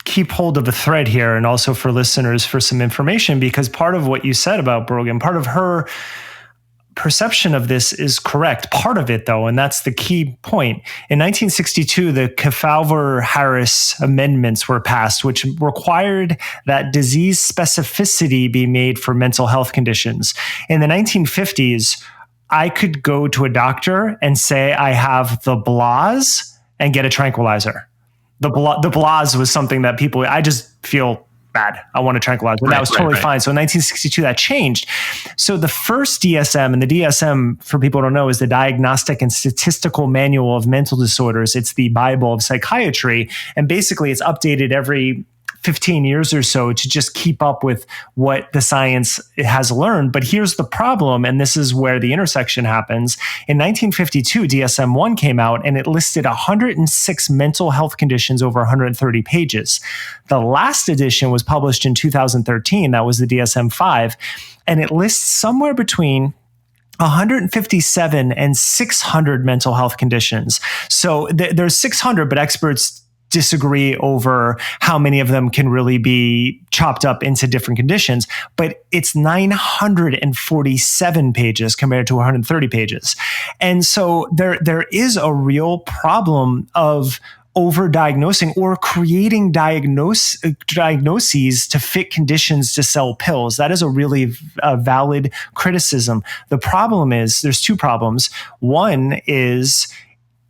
keep hold of a thread here, and also for listeners for some information, because part of what you said about Brogan, part of her perception of this is correct. Part of it, though, and that's the key point. In 1962, the Kefauver-Harris amendments were passed, which required that disease specificity be made for mental health conditions. In the 1950s, I could go to a doctor and say I have the blahs and get a tranquilizer. The blahs was something that I just feel bad. I want to tranquilize. But that was totally fine. So in 1962, that changed. So the first DSM, and the DSM, for people who don't know, is the Diagnostic and Statistical Manual of Mental Disorders. It's the Bible of psychiatry. And basically, it's updated every 15 years or so to just keep up with what the science has learned. But here's the problem, and this is where the intersection happens. In 1952, DSM-1 came out, and it listed 106 mental health conditions over 130 pages. The last edition was published in 2013. That was the DSM-5, and it lists somewhere between 157 and 600 mental health conditions. So there's 600, but experts disagree over how many of them can really be chopped up into different conditions, but it's 947 pages compared to 130 pages. And so there is a real problem of overdiagnosing or creating diagnoses to fit conditions to sell pills. That is a really valid criticism. The problem is, there's two problems. One is,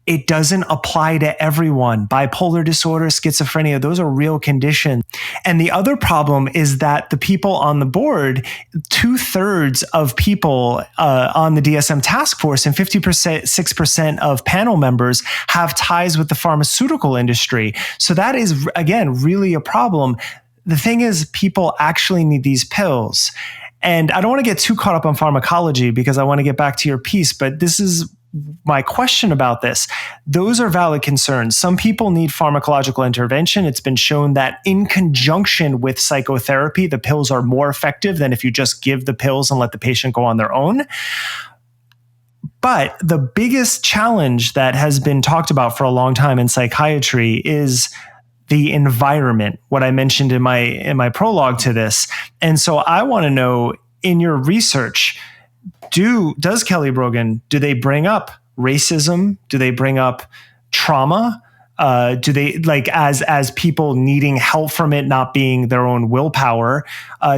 it doesn't apply to everyone. Bipolar disorder, schizophrenia, those are real conditions. And the other problem is that the people on the board, 2/3 of people on the DSM task force and 56% of panel members have ties with the pharmaceutical industry. So that is, again, really a problem. The thing is, people actually need these pills. And I don't want to get too caught up on pharmacology because I want to get back to your piece, but this is my question about this. Those are valid concerns. Some people need pharmacological intervention. It's been shown that in conjunction with psychotherapy, the pills are more effective than if you just give the pills and let the patient go on their own. But the biggest challenge that has been talked about for a long time in psychiatry is the environment, what I mentioned in my prologue to this. And so I want to know, in your research, does Kelly Brogan, do they bring up racism? Do they bring up trauma? Do they, like, as people needing help from it not being their own willpower?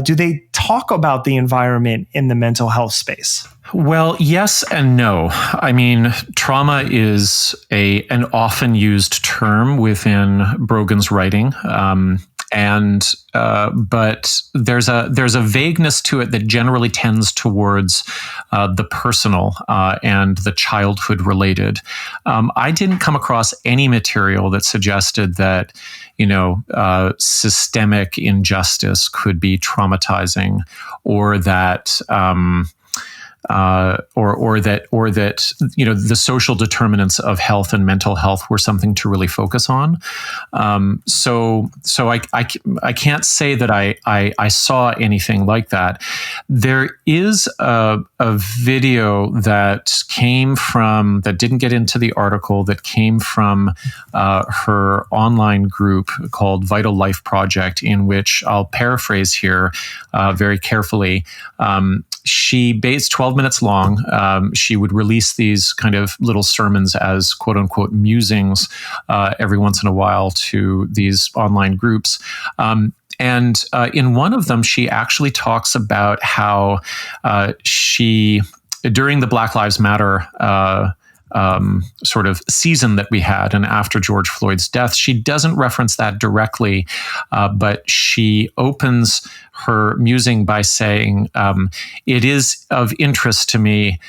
Do they talk about the environment in the mental health space? Well, yes and no. I mean, trauma is an often used term within Brogan's writing. But there's a vagueness to it that generally tends towards the personal and the childhood related. I didn't come across any material that suggested that systemic injustice could be traumatizing, or that. Or that the social determinants of health and mental health were something to really focus on. So I can't say that I saw anything like that. There is a video that didn't get into the article, that came from her online group called Vital Life Project, in which I'll paraphrase here very carefully. She based 12 minutes long. She would release these kind of little sermons as quote unquote musings every once in a while to these online groups. And in one of them, she actually talks about how she, during the Black Lives Matter sort of season that we had, and after George Floyd's death, she doesn't reference that directly, but she opens her musing by saying, it is of interest to me,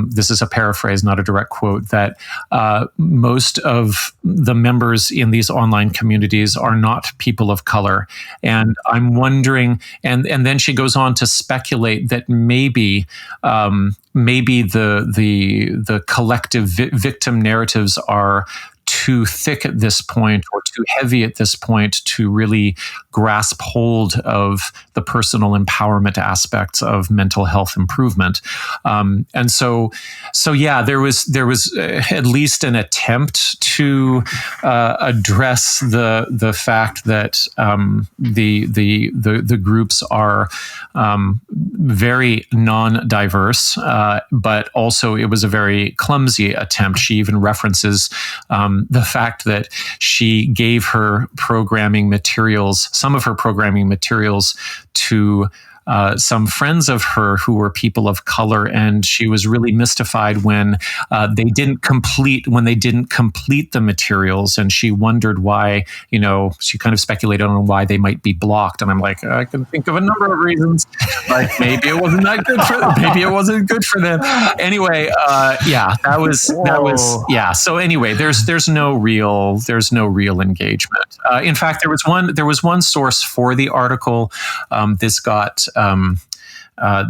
this is a paraphrase, not a direct quote, that most of the members in these online communities are not people of color. And I'm wondering, and then she goes on to speculate that maybe the collective victim narratives are too thick at this point, or too heavy at this point, to really grasp hold of the personal empowerment aspects of mental health improvement. And so yeah, there was at least an attempt to address the fact that the groups are very non-diverse, but also it was a very clumsy attempt. She even references the fact that she gave her programming materials, some of her programming materials, to some friends of her who were people of color, and she was really mystified when they didn't complete the materials, and she wondered why. She kind of speculated on why they might be blocked, and I'm like, I can think of a number of reasons. Like maybe it wasn't that good for them. Maybe it wasn't good for them. Anyway, that was yeah. So anyway, there's no real engagement. In fact, there was one source for the article.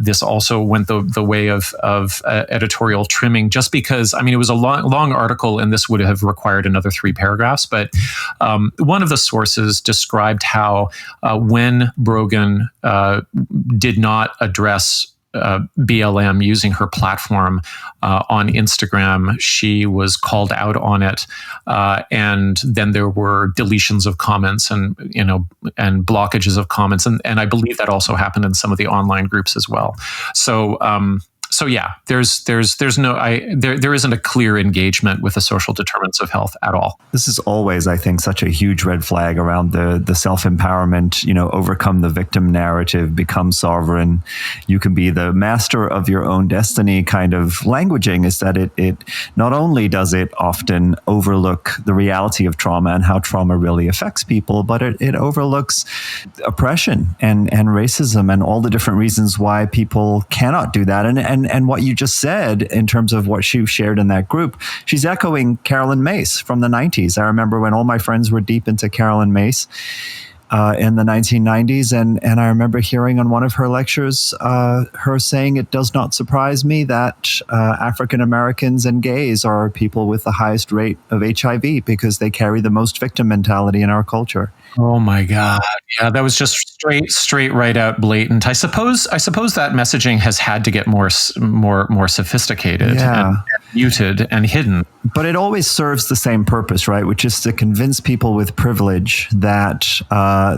This also went the way of editorial trimming, just because, it was a long article, and this would have required another 3 paragraphs. But one of the sources described how when Brogan did not address BLM using her platform on Instagram, she was called out on it, and then there were deletions of comments and blockages of comments, and I believe that also happened in some of the online groups as well. So yeah, there isn't a clear engagement with the social determinants of health at all. This is always, I think, such a huge red flag around the self-empowerment, overcome the victim narrative, become sovereign. You can be the master of your own destiny kind of languaging, is that it not only does it often overlook the reality of trauma and how trauma really affects people, but it overlooks oppression and racism and all the different reasons why people cannot do that. And what you just said in terms of what she shared in that group, she's echoing Carolyn Myss from the 90s. I remember when all my friends were deep into Carolyn Myss in the 1990s. And I remember hearing on one of her lectures, her saying, it does not surprise me that African Americans and gays are people with the highest rate of HIV because they carry the most victim mentality in our culture. Oh my God. Yeah, that was just straight right out blatant. I suppose that messaging has had to get more sophisticated and muted and hidden. But it always serves the same purpose, right? Which is to convince people with privilege that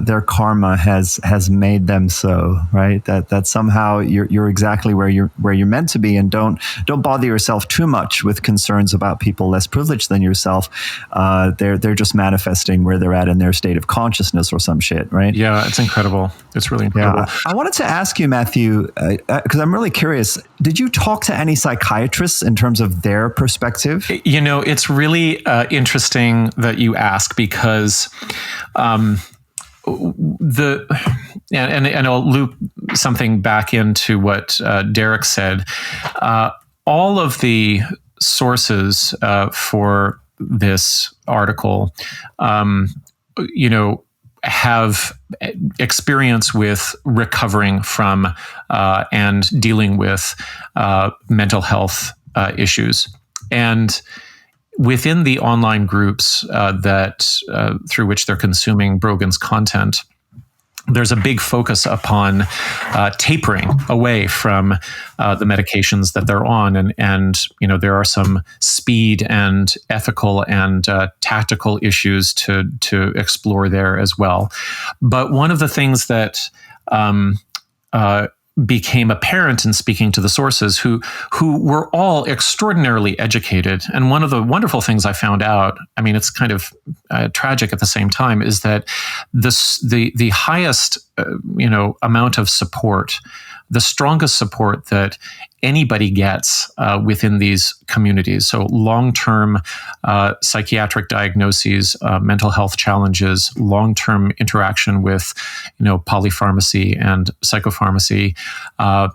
their karma has made them so, right? That somehow you're exactly where you're meant to be, and don't bother yourself too much with concerns about people less privileged than yourself. They're just manifesting where they're at in their state of consciousness or some shit, right? Yeah, it's incredible. It's really incredible. Yeah. I wanted to ask you, Matthew, because I'm really curious. Did you talk to any psychiatrists in terms of their perspective? It's really interesting that you ask, because and I'll loop something back into what Derek said. All of the sources for this article, have experience with recovering from and dealing with mental health issues. And within the online groups that through which they're consuming Brogan's content, there's a big focus upon tapering away from the medications that they're on, and there are some speed and ethical and tactical issues to explore there as well. But one of the things that became apparent in speaking to the sources, who were all extraordinarily educated. And one of the wonderful things I found out, I mean, it's kind of tragic at the same time, is that the highest amount of support, the strongest support that anybody gets within these communities. So long-term psychiatric diagnoses, mental health challenges, long-term interaction with, polypharmacy and psychopharmacy,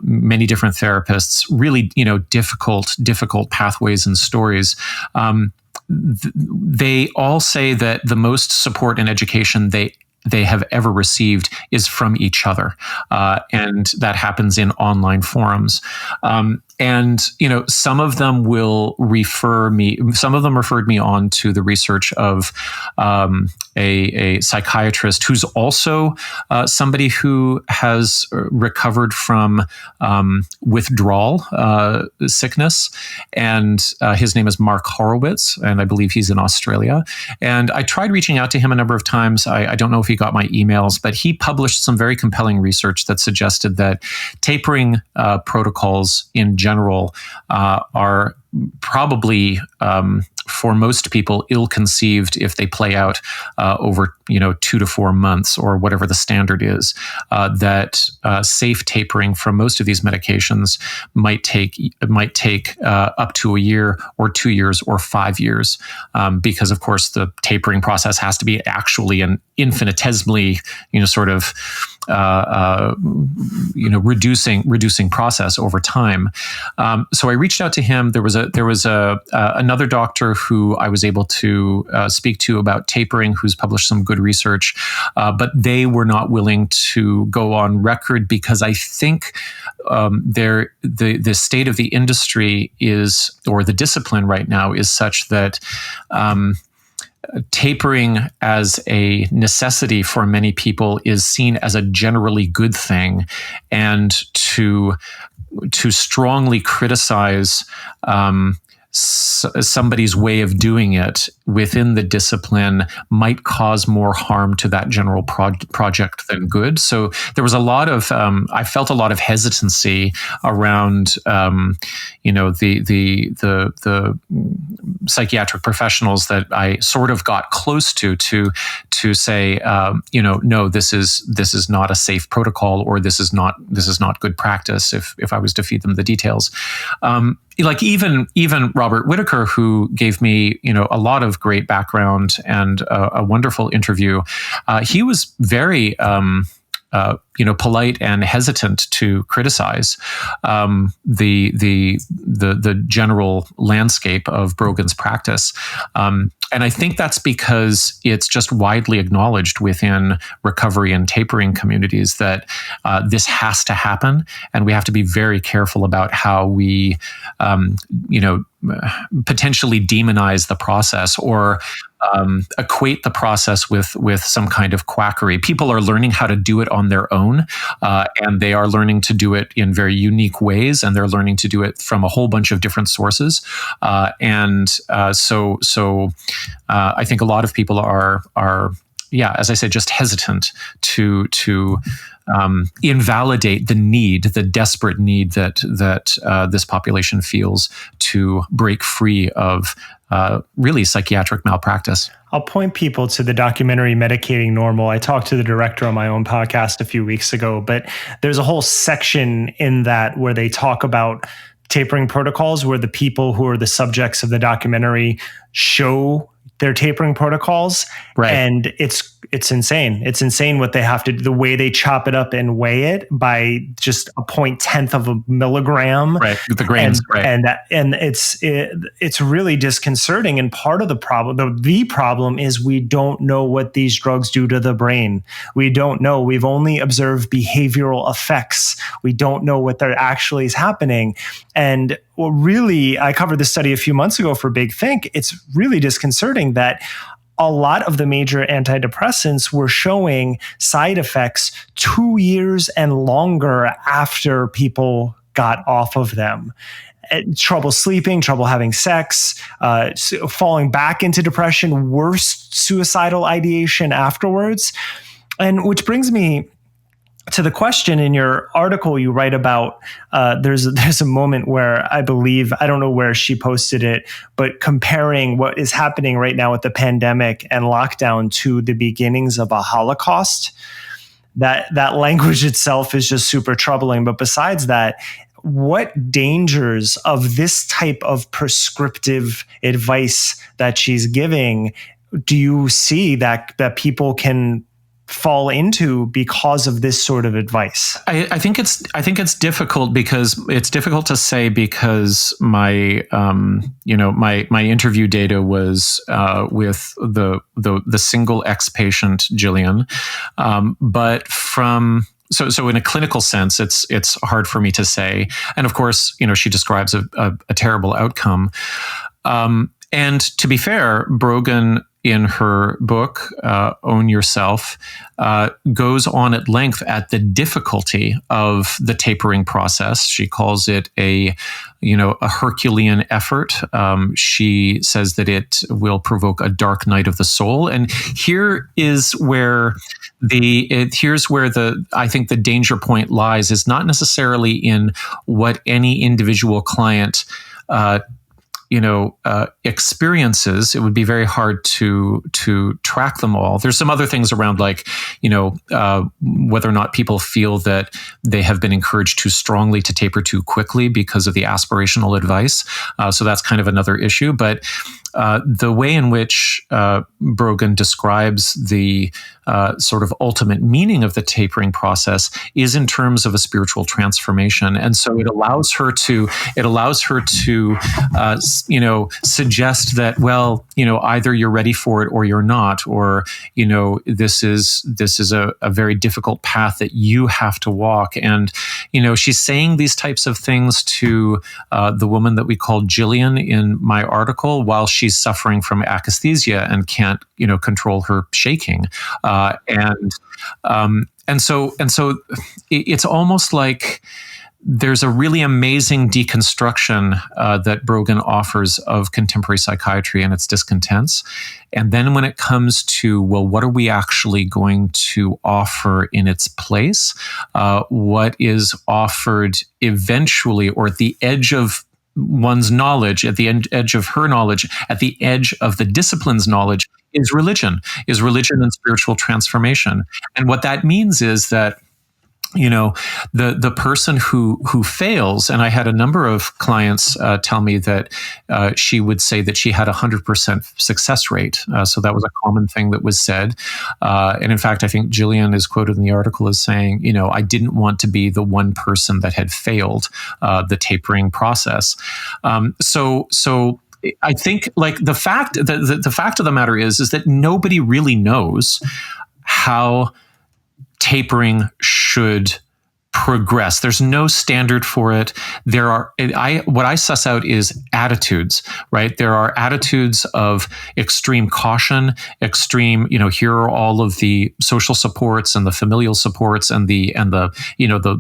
many different therapists, really, difficult pathways and stories. They all say that the most support and education they have ever received is from each other. And that happens in online forums. And some of them will referred me on to the research of a psychiatrist who's also somebody who has recovered from withdrawal sickness. And his name is Mark Horowitz, and I believe he's in Australia. And I tried reaching out to him a number of times. I don't know if he got my emails, but he published some very compelling research that suggested that tapering protocols in general are probably for most people ill-conceived if they play out over 2 to 4 months or whatever the standard is. That safe tapering from most of these medications might take up to a year or 2 years or 5 years, because of course the tapering process has to be actually an infinitesimally reducing process over time. So I reached out to him. There was another doctor who I was able to speak to about tapering, who's published some good research, but they were not willing to go on record because I think the state of the industry is, or the discipline right now is such that tapering as a necessity for many people is seen as a generally good thing, and to strongly criticize somebody's way of doing it within the discipline might cause more harm to that general project than good. So there was a lot of, I felt a lot of hesitancy around, the psychiatric professionals that I sort of got close to say, no, this is not a safe protocol, or this is not good practice. If I was to feed them the details. Like even Robert Whitaker, who gave me, a lot of great background and a wonderful interview, he was very, polite and hesitant to criticize the general landscape of Brogan's practice. And I think that's because it's just widely acknowledged within recovery and tapering communities that this has to happen, and we have to be very careful about how we, potentially demonize the process or equate the process with some kind of quackery. People are learning how to do it on their own, and they are learning to do it in very unique ways, and they're learning to do it from a whole bunch of different sources. So I think a lot of people are, as I said, just hesitant to invalidate the desperate need that this population feels to break free of really psychiatric malpractice. I'll point people to the documentary Medicating Normal. I talked to the director on my own podcast a few weeks ago, but there's a whole section in that where they talk about tapering protocols, where the people who are the subjects of the documentary show their tapering protocols. Right. And it's it's insane. It's insane what they have to, the way they chop it up and weigh it by just a 0.1 of a milligram. Right. With the grains. And it's really disconcerting. And part of the problem, the problem is we don't know what these drugs do to the brain. We don't know. We've only observed behavioral effects. We don't know what there actually is happening. And well, really, I covered this study a few months ago for Big Think. It's really disconcerting that a lot of the major antidepressants were showing side effects 2 years and longer after people got off of them. Trouble sleeping, trouble having sex, falling back into depression, worse suicidal ideation afterwards. And which brings me to the question in your article, you write about there's a moment where I believe, I don't know where she posted it, but comparing what is happening right now with the pandemic and lockdown to the beginnings of a Holocaust. That language itself is just super troubling. But besides that, what dangers of this type of prescriptive advice that she's giving do you see that people can fall into because of this sort of advice? I think it's difficult because it's difficult to say because my interview data was with the single ex-patient Julian, but from so in a clinical sense, it's hard for me to say. And of course, she describes a terrible outcome. And to be fair, Brogan, in her book, Own Yourself, goes on at length at the difficulty of the tapering process. She calls it a Herculean effort. She says that it will provoke a dark night of the soul. And here is where I think the danger point lies, is not necessarily in what any individual client experiences. It would be very hard to track them all. There's some other things around, like, whether or not people feel that they have been encouraged too strongly to taper too quickly because of the aspirational advice. So that's kind of another issue. But the way in which Brogan describes the sort of ultimate meaning of the tapering process is in terms of a spiritual transformation, and so it allows her to suggest that, well, either you're ready for it or you're not, or this is a very difficult path that you have to walk. And she's saying these types of things to the woman that we call Julian in my article while she's suffering from akathisia and can't control her shaking, and so it's almost like there's a really amazing deconstruction that Brogan offers of contemporary psychiatry and its discontents. And then when it comes to, well, what are we actually going to offer in its place? What is offered eventually, or at the edge of one's knowledge, at the edge of her knowledge, at the edge of the discipline's knowledge, is religion and spiritual transformation. And what that means is that the person who fails, and I had a number of clients tell me that she would say that she had 100% success rate. So that was a common thing that was said. And in fact, I think Julian is quoted in the article as saying, I didn't want to be the one person that had failed the tapering process. So I think, like, the fact of the matter is that nobody really knows how tapering should progress. There's no standard for it. What I suss out is attitudes, right? There are attitudes of extreme caution, extreme, here are all of the social supports and the familial supports and the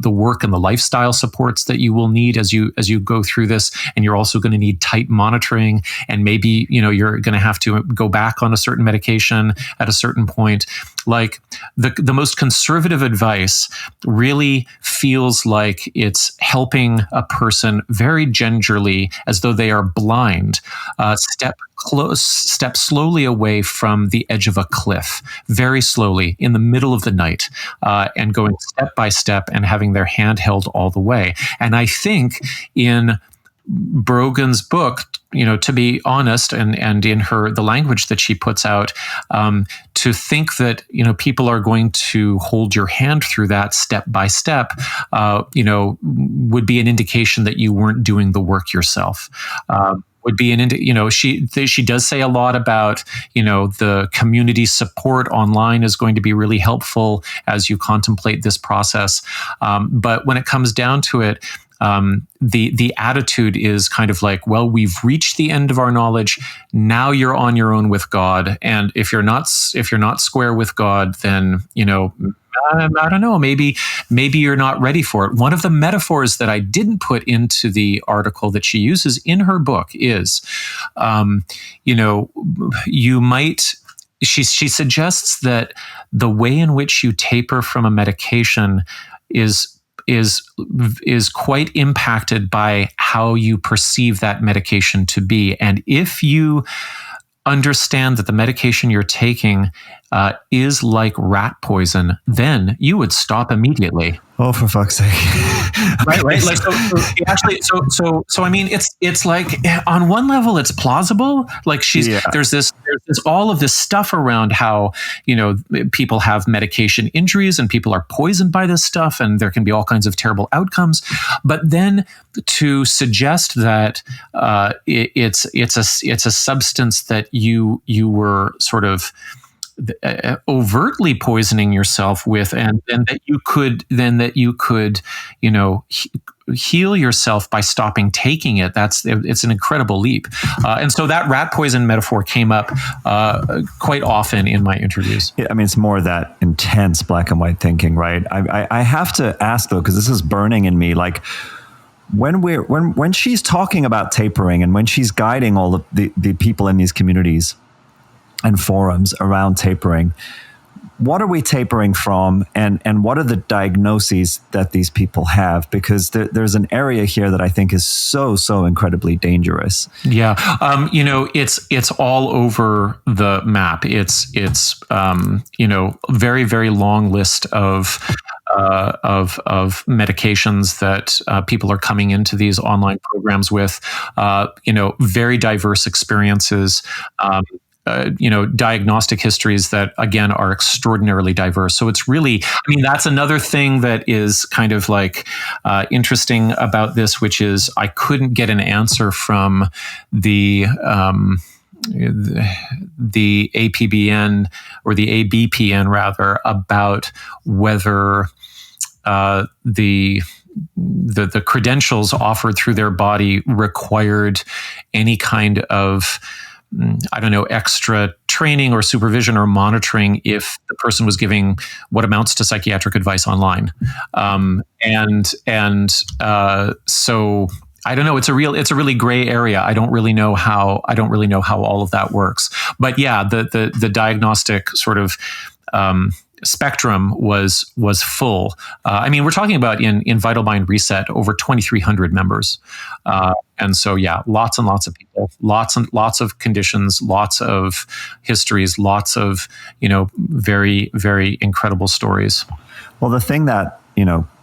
work and the lifestyle supports that you will need as you go through this. And you're also going to need tight monitoring, and maybe, you're going to have to go back on a certain medication at a certain point. Like, the most conservative advice really feels like it's helping a person very gingerly, as though they are blind, step slowly away from the edge of a cliff, very slowly in the middle of the night, and going step by step and having their hand held all the way. And I think in Brogan's book, to be honest, and in the language that she puts out, to think that, people are going to hold your hand through that step by step, would be an indication that you weren't doing the work yourself. Would be she does say a lot about, the community support online is going to be really helpful as you contemplate this process. But when it comes down to it, the attitude is kind of like, well, we've reached the end of our knowledge. Now you're on your own with God. And if you're not square with God, then, I don't know, maybe you're not ready for it. One of the metaphors that I didn't put into the article that she uses in her book is, you might, she suggests that the way in which you taper from a medication is quite impacted by how you perceive that medication to be. And if you understand that the medication you're taking is like rat poison, then you would stop immediately. Oh, for fuck's sake! Right. Like so. I mean, it's like on one level it's plausible. Like there's all of this stuff around how people have medication injuries and people are poisoned by this stuff, and there can be all kinds of terrible outcomes. But then to suggest that it's a substance that you were sort of overtly poisoning yourself with, and that you could heal yourself by stopping taking it. It's an incredible leap. And so that rat poison metaphor came up quite often in my interviews. Yeah, I mean, it's more that intense black and white thinking, right? I have to ask though, because this is burning in me, like when she's talking about tapering and when she's guiding all of the people in these communities and forums around tapering, what are we tapering from, and what are the diagnoses that these people have? Because there's an area here that I think is so incredibly dangerous. Yeah, it's all over the map. It's very, very long list of medications that people are coming into these online programs with. Very diverse experiences. Diagnostic histories that, again, are extraordinarily diverse. So it's really, that's another thing that is kind of like interesting about this, which is I couldn't get an answer from the APBN or the ABPN rather about whether the credentials offered through their body required any kind of extra training or supervision or monitoring if the person was giving what amounts to psychiatric advice online. So I don't know. It's a really gray area. I don't really know how all of that works. But yeah, the diagnostic sort of spectrum was full. We're talking about in Vital Mind Reset over 2,300 members, and so yeah, lots and lots of people, lots and lots of conditions, lots of histories, lots of very, very incredible stories. Well, the thing that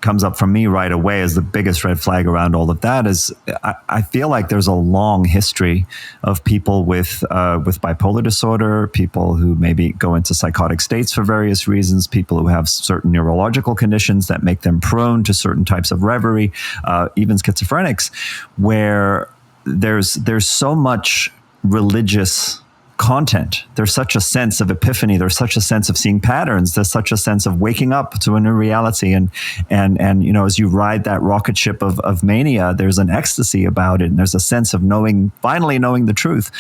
comes up from me right away as the biggest red flag around all of that is I feel like there's a long history of people with bipolar disorder, people who maybe go into psychotic states for various reasons, people who have certain neurological conditions that make them prone to certain types of reverie, even schizophrenics, where there's so much religious content. There's such a sense of epiphany. There's such a sense of seeing patterns. There's such a sense of waking up to a new reality. And as you ride that rocket ship of mania, there's an ecstasy about it. And there's a sense of finally knowing the truth.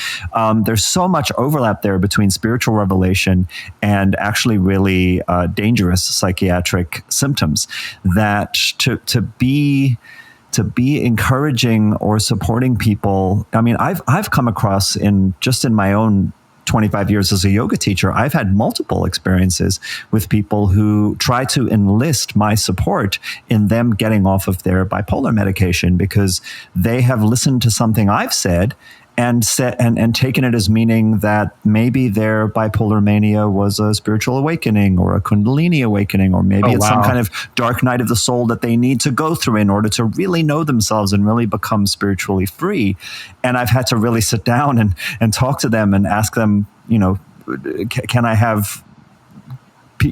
There's so much overlap there between spiritual revelation and actually really dangerous psychiatric symptoms that to be encouraging or supporting people. I've come across in my own 25 years as a yoga teacher, I've had multiple experiences with people who try to enlist my support in them getting off of their bipolar medication because they have listened to something I've said and taken it as meaning that maybe their bipolar mania was a spiritual awakening or a Kundalini awakening, or maybe it's some kind of dark night of the soul that they need to go through in order to really know themselves and really become spiritually free. And I've had to really sit down and talk to them and ask them, can I have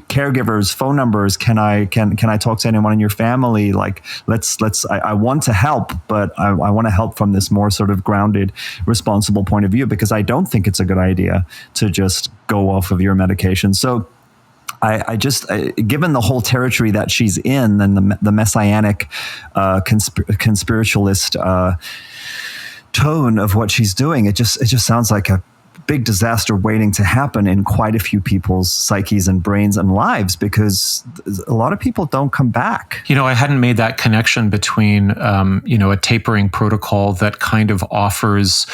caregivers' phone numbers? Can I talk to anyone in your family? Like, I want to help, but I want to help from this more sort of grounded, responsible point of view, because I don't think it's a good idea to just go off of your medication. So I given the whole territory that she's in and the messianic conspiritualist tone of what she's doing, it just sounds like a big disaster waiting to happen in quite a few people's psyches and brains and lives, because a lot of people don't come back. I hadn't made that connection between, a tapering protocol that kind of offers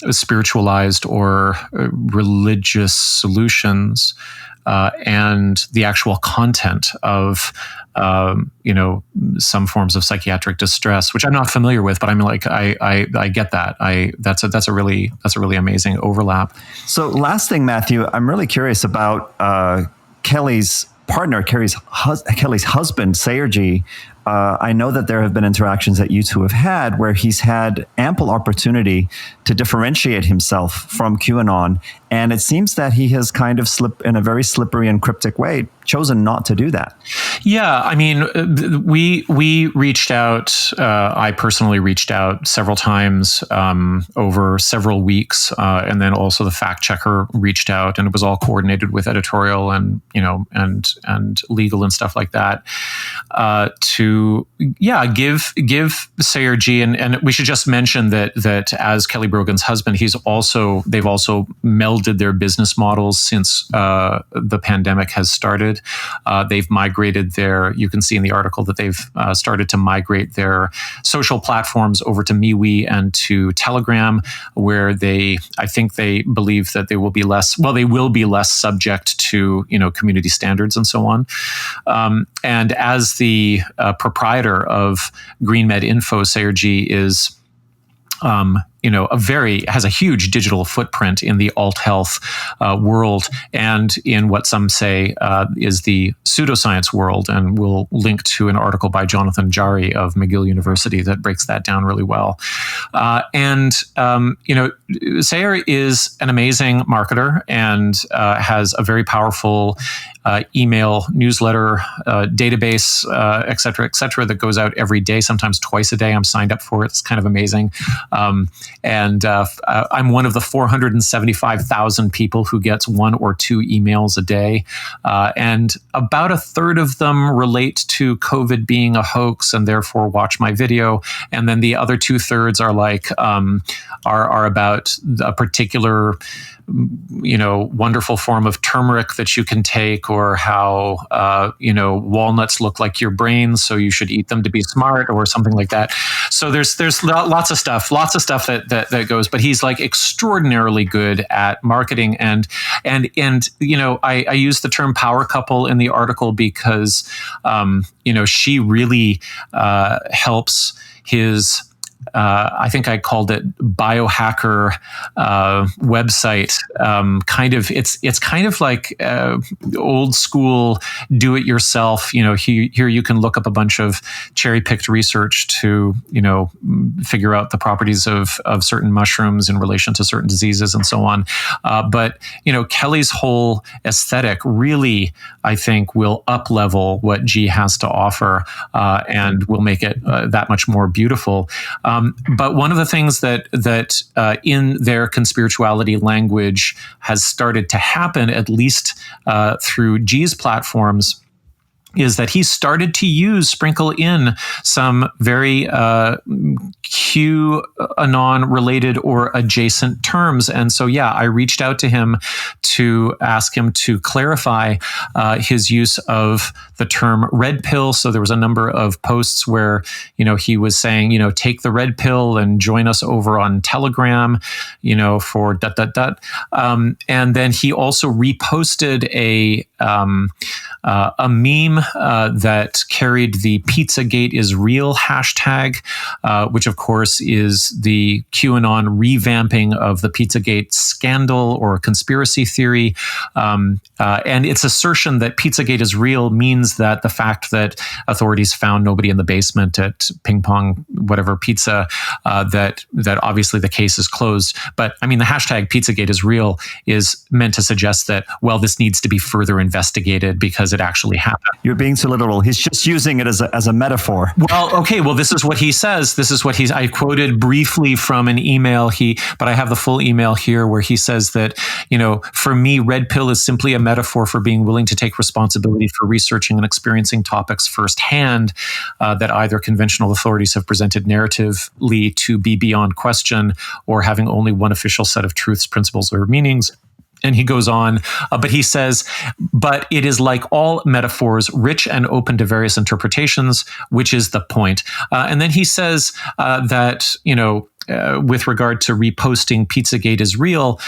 spiritualized or religious solutions and the actual content of some forms of psychiatric distress, which I'm not familiar with, but I'm like, I get that. That's a really amazing overlap. So last thing, Matthew, I'm really curious about Kelly's partner, Kelly's husband, Sayer Ji. I know that there have been interactions that you two have had where he's had ample opportunity to differentiate himself from QAnon. And it seems that he has kind of in a very slippery and cryptic way, chosen not to do that. Yeah, I mean, we reached out. I personally reached out several times over several weeks, and then also the fact checker reached out, and it was all coordinated with editorial and and legal and stuff like that to give Sayer Ji, and we should just mention that as Kelly Brogan's husband, they've also melded their business models since the pandemic has started. They've migrated you can see in the article that they've started to migrate their social platforms over to MeWe and to Telegram, where I think they believe that they will be less subject to, community standards and so on. And as the proprietor of GreenMed Info, Sayer Ji is has a huge digital footprint in the alt health world and in what some say is the pseudoscience world. And we'll link to an article by Jonathan Jari of McGill University that breaks that down really well. Sayer is an amazing marketer and has a very powerful email newsletter database, et cetera, that goes out every day, sometimes twice a day. I'm signed up for it. It's kind of amazing. And I'm one of the 475,000 people who gets 1 or 2 emails a day. And about a third of them relate to COVID being a hoax and therefore watch my video. And then the other 2/3 are about a particular wonderful form of turmeric that you can take, or how, walnuts look like your brains, so you should eat them to be smart, or something like that. So there's lots of stuff that goes, but he's like extraordinarily good at marketing. And I use the term power couple in the article because, she really helps his, I think I called it biohacker website. It's kind of like old school do it yourself. Here you can look up a bunch of cherry picked research to figure out the properties of certain mushrooms in relation to certain diseases and so on. But Kelly's whole aesthetic really, I think, will up level what G has to offer and will make it that much more beautiful. But one of the things that in their conspirituality language has started to happen, at least through G's platforms, is that he started to sprinkle in some very QAnon related or adjacent terms. And so, I reached out to him to ask him to clarify his use of the term red pill. So there was a number of posts where, he was saying, take the red pill and join us over on Telegram, for ... And then he also reposted a meme that carried the Pizzagate is real hashtag, which of course is the QAnon revamping of the Pizzagate scandal or conspiracy theory. And its assertion that Pizzagate is real means that the fact that authorities found nobody in the basement at Ping Pong, whatever pizza, that obviously the case is closed. But I mean, the hashtag Pizzagate is real is meant to suggest that, well, this needs to be further investigated because it actually happened. You're being too literal. He's just using it as a metaphor. Well, okay. Well, this is what he says. I quoted briefly from an email but I have the full email here where he says that, for me, red pill is simply a metaphor for being willing to take responsibility for researching and experiencing topics firsthand that either conventional authorities have presented narratively to be beyond question or having only one official set of truths, principles, or meanings. And he goes on, but he says, but it is like all metaphors, rich and open to various interpretations, which is the point. And then he says that, with regard to reposting Pizzagate is real,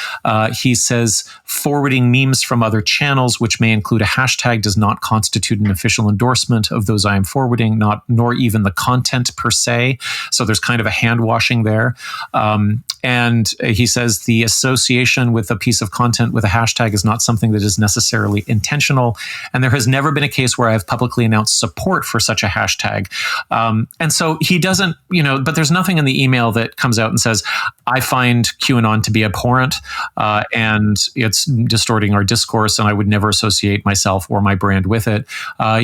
he says forwarding memes from other channels, which may include a hashtag, does not constitute an official endorsement of those I am forwarding, nor even the content per se. So there's kind of a hand washing there. And he says the association with a piece of content with a hashtag is not something that is necessarily intentional. And there has never been a case where I have publicly announced support for such a hashtag. And so he doesn't, but there's nothing in the email that comes out and says, I find QAnon to be abhorrent and it's distorting our discourse and I would never associate myself or my brand with it.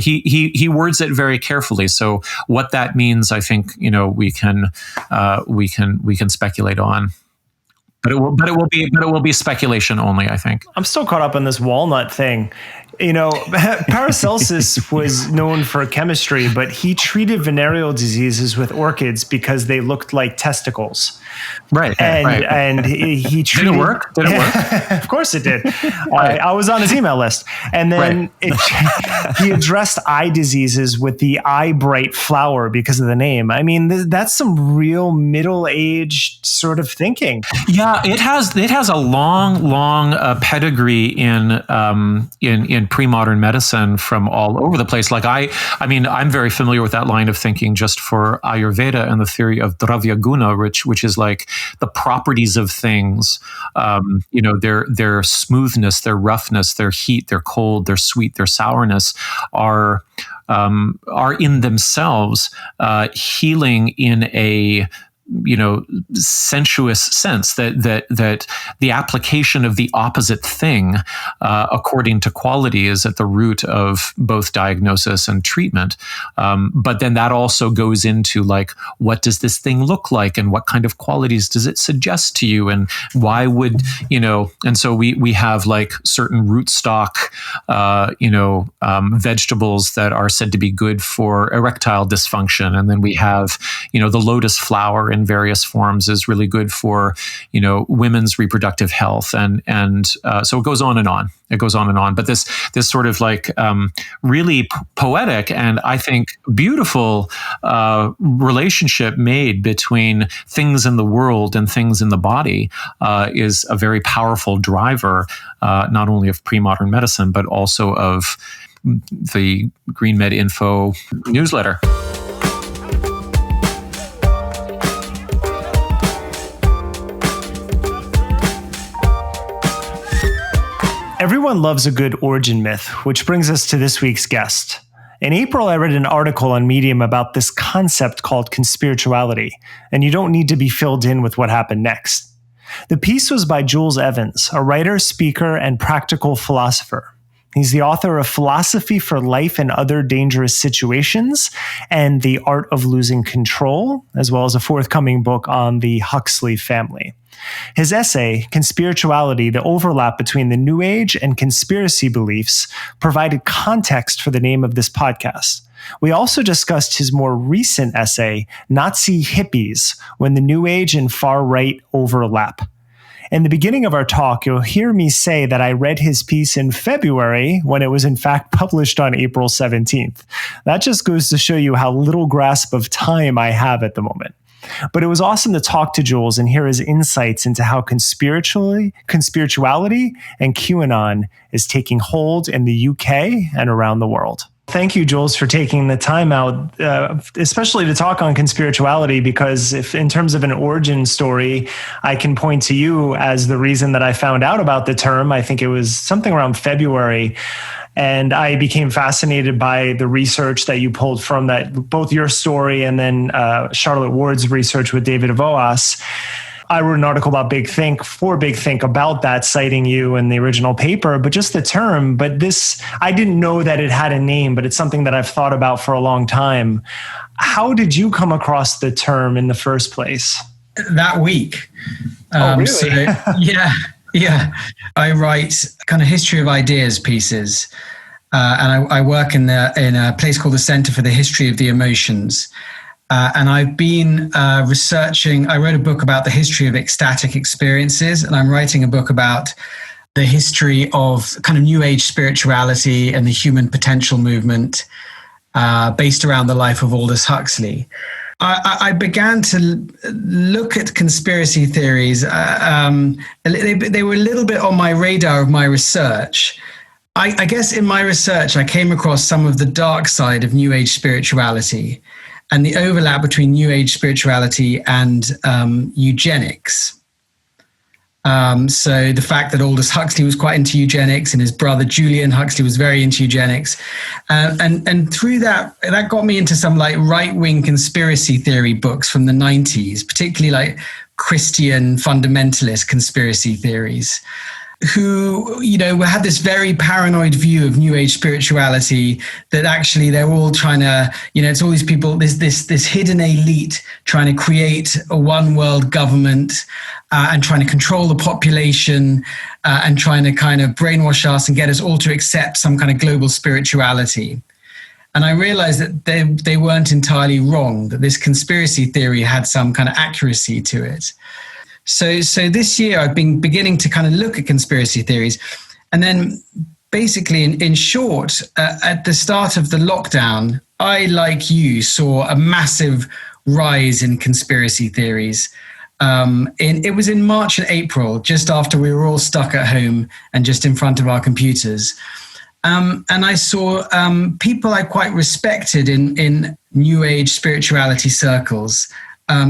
He words it very carefully. So what that means, I think, we can speculate on. But it will be speculation only, I think. I'm still caught up on this walnut thing. Paracelsus was known for chemistry, but he treated venereal diseases with orchids because they looked like testicles. Right. And he treated... Did it work? Of course it did. Right. I was on his email list. And then he addressed eye diseases with the eye bright flower because of the name. I mean, that's some real middle-aged sort of thinking. Yeah, it has a long pedigree in pre-modern medicine from all over the place. Like I mean, I'm very familiar with that line of thinking just for Ayurveda and the theory of Dravya Guna, which is like the properties of things, their smoothness, their roughness, their heat, their cold, their sweet, their sourness are in themselves healing in a sensuous sense, that the application of the opposite thing according to quality is at the root of both diagnosis and treatment. But then that also goes into like, what does this thing look like and what kind of qualities does it suggest to you and why would, and so we have like certain rootstock, vegetables that are said to be good for erectile dysfunction. And then we have, the lotus flower in various forms is really good for, women's reproductive health. And so it goes on and on. It goes on and on. But this sort of like really poetic and I think beautiful relationship made between things in the world and things in the body is a very powerful driver, not only of pre-modern medicine, but also of the Green Med Info newsletter. Everyone loves a good origin myth, which brings us to this week's guest. In April, I read an article on Medium about this concept called conspirituality, and you don't need to be filled in with what happened next. The piece was by Jules Evans, a writer, speaker, and practical philosopher. He's the author of Philosophy for Life and Other Dangerous Situations and The Art of Losing Control, as well as a forthcoming book on the Huxley family. His essay, Conspirituality, the Overlap Between the New Age and Conspiracy Beliefs, provided context for the name of this podcast. We also discussed his more recent essay, Nazi Hippies, When the New Age and Far Right Overlap. In the beginning of our talk, you'll hear me say that I read his piece in February when it was in fact published on April 17th. That just goes to show you how little grasp of time I have at the moment. But it was awesome to talk to Jules and hear his insights into how conspirituality and QAnon is taking hold in the UK and around the world. Thank you, Jules, for taking the time out, especially to talk on conspirituality, because if in terms of an origin story, I can point to you as the reason that I found out about the term. I think it was something around February. And I became fascinated by the research that you pulled from that, both your story and then Charlotte Ward's research with David Avoas. I wrote an article about Big Think for Big Think about that, citing you in the original paper, but just the term. But this, I didn't know that it had a name, but it's something that I've thought about for a long time. How did you come across the term in the first place? That week. Oh, really? So, yeah. I write kind of history of ideas pieces. And I work in a place called the Center for the History of the Emotions. And I've been researching. I wrote a book about the history of ecstatic experiences, and I'm writing a book about the history of kind of New Age spirituality and the human potential movement based around the life of Aldous Huxley. I began to look at conspiracy theories. They were a little bit on my radar of my research. I guess in my research, I came across some of the dark side of New Age spirituality and the overlap between New Age spirituality and eugenics. So the fact that Aldous Huxley was quite into eugenics and his brother Julian Huxley was very into eugenics. And through that got me into some like right-wing conspiracy theory books from the 90s, particularly like Christian fundamentalist conspiracy theories, who, had this very paranoid view of New Age spirituality, that actually they're all trying to, it's all these people, this hidden elite trying to create a one world government and trying to control the population and trying to kind of brainwash us and get us all to accept some kind of global spirituality. And I realized that they weren't entirely wrong, that this conspiracy theory had some kind of accuracy to it. So this year I've been beginning to kind of look at conspiracy theories. And then basically in short, at the start of the lockdown, I, like you, saw a massive rise in conspiracy theories. It was in March and April, just after we were all stuck at home and just in front of our computers. And I saw people I quite respected in New Age spirituality circles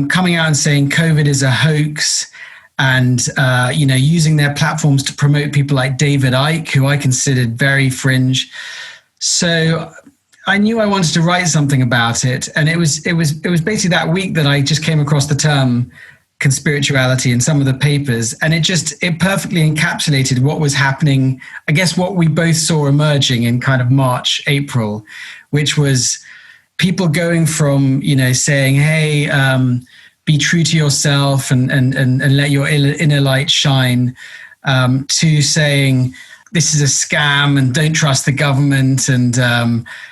coming out and saying COVID is a hoax, and using their platforms to promote people like David Icke, who I considered very fringe. So I knew I wanted to write something about it, and it was basically that week that I just came across the term conspirituality in some of the papers, and it perfectly encapsulated what was happening. I guess what we both saw emerging in kind of March, April, which was people going from, saying, hey, be true to yourself and let your inner light shine, to saying this is a scam and don't trust the government and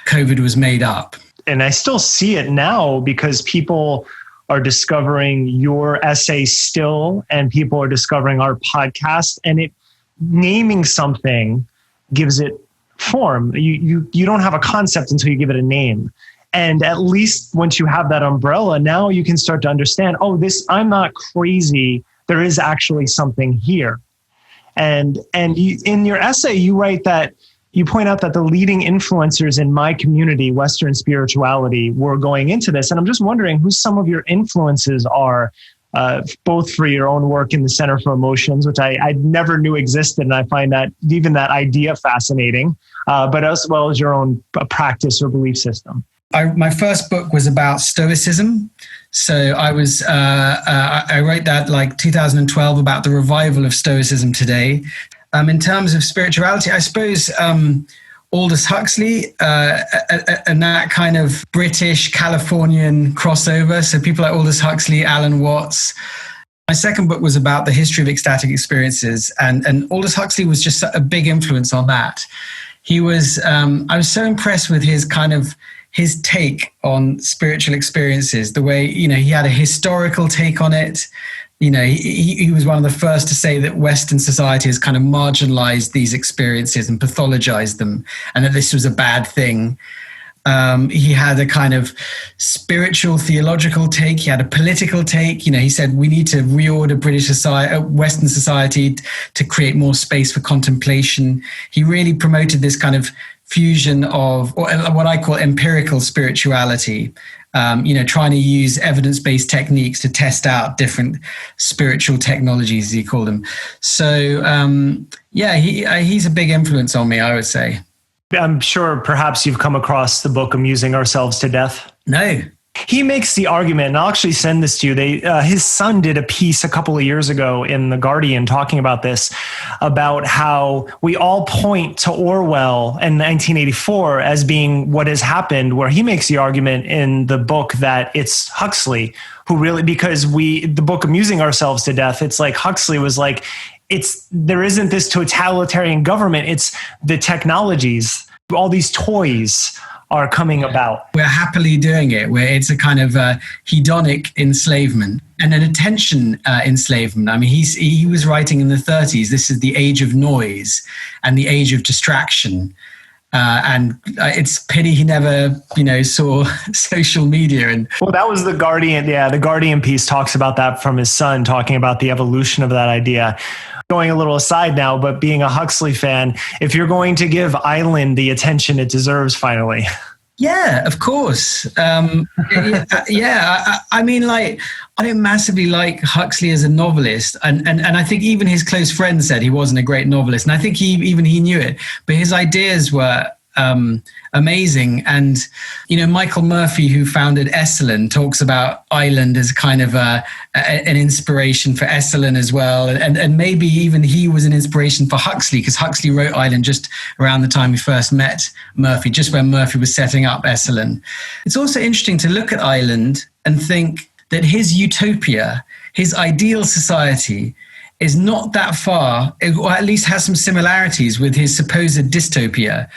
COVID was made up. And I still see it now because people are discovering your essay still, and people are discovering our podcast, and it naming something gives it form. You don't have a concept until you give it a name. And at least once you have that umbrella, now you can start to understand, I'm not crazy. There is actually something here. And you, in your essay, you write that you point out that the leading influencers in my community, Western spirituality, were going into this. And I'm just wondering who some of your influences are, both for your own work in the Center for Emotions, which I never knew existed. And I find that even that idea fascinating, but as well as your own practice or belief system. My first book was about Stoicism. So I wrote that like 2012 about the revival of Stoicism today. In terms of spirituality, I suppose Aldous Huxley and that kind of British Californian crossover. So people like Aldous Huxley, Alan Watts. My second book was about the history of ecstatic experiences, and Aldous Huxley was just a big influence on that. He was, I was so impressed with his take on spiritual experiences, the way, he had a historical take on it. He was one of the first to say that Western society has kind of marginalized these experiences and pathologized them, and that this was a bad thing. He had a kind of spiritual, theological take. He had a political take. He said we need to reorder British society, Western society, to create more space for contemplation. He really promoted this kind of fusion of what I call empirical spirituality, trying to use evidence-based techniques to test out different spiritual technologies, as he called them. So, he's a big influence on me, I would say. I'm sure perhaps you've come across the book Amusing Ourselves to Death. No. He makes the argument, and I'll actually send this to you. His son did a piece a couple of years ago in The Guardian talking about this, about how we all point to Orwell in 1984 as being what has happened, where he makes the argument in the book that it's Huxley who really, because the book Amusing Ourselves to Death, it's like Huxley was like, there isn't this totalitarian government, it's the technologies, all these toys are coming about. We're happily doing it, where it's a kind of hedonic enslavement and an attention enslavement. I mean, he was writing in the 30s, this is the age of noise and the age of distraction. And it's pity he never, saw social media. Well, that was The Guardian. Yeah, The Guardian piece talks about that from his son, talking about the evolution of that idea. Going a little aside now, but being a Huxley fan, if you're going to give Island the attention it deserves finally. Yeah, of course. I mean, like, I don't massively like Huxley as a novelist. And I think even his close friends said he wasn't a great novelist. And I think he knew it. But his ideas were amazing. And, Michael Murphy, who founded Esalen, talks about Island as kind of an inspiration for Esalen as well. And maybe even he was an inspiration for Huxley, because Huxley wrote Island just around the time we first met Murphy, just when Murphy was setting up Esalen. It's also interesting to look at Island and think that his utopia, his ideal society, is not that far, or at least has some similarities with his supposed dystopia,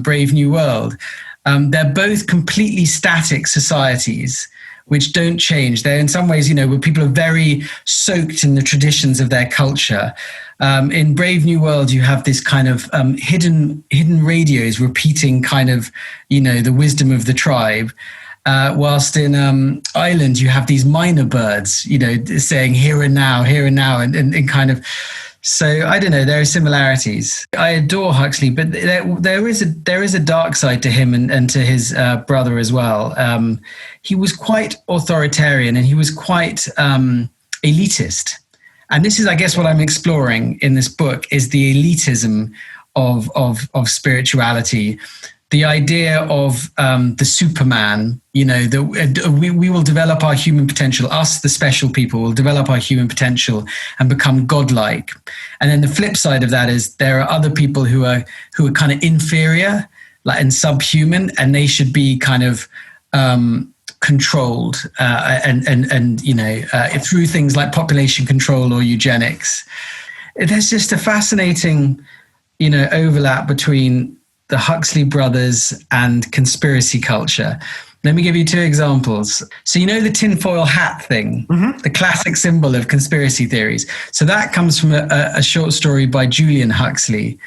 Brave New World. They're both completely static societies which don't change. They're in some ways, where people are very soaked in the traditions of their culture. In Brave New World, you have this kind of hidden radios repeating kind of, the wisdom of the tribe. Whilst in Island, you have these minor birds, saying here and now, and kind of. So I don't know. There are similarities. I adore Huxley, but there is a dark side to him and to his brother as well. He was quite authoritarian and he was quite elitist. And this is, I guess, what I'm exploring in this book is the elitism of spirituality. The idea of the Superman, that we will develop our human potential. Us, the special people, will develop our human potential and become godlike. And then the flip side of that is there are other people who are kind of inferior, like and subhuman, and they should be kind of controlled through things like population control or eugenics. There's just a fascinating, overlap between the Huxley brothers and conspiracy culture. Let me give you two examples. So the tinfoil hat thing, the classic symbol of conspiracy theories. So that comes from a short story by Julian Huxley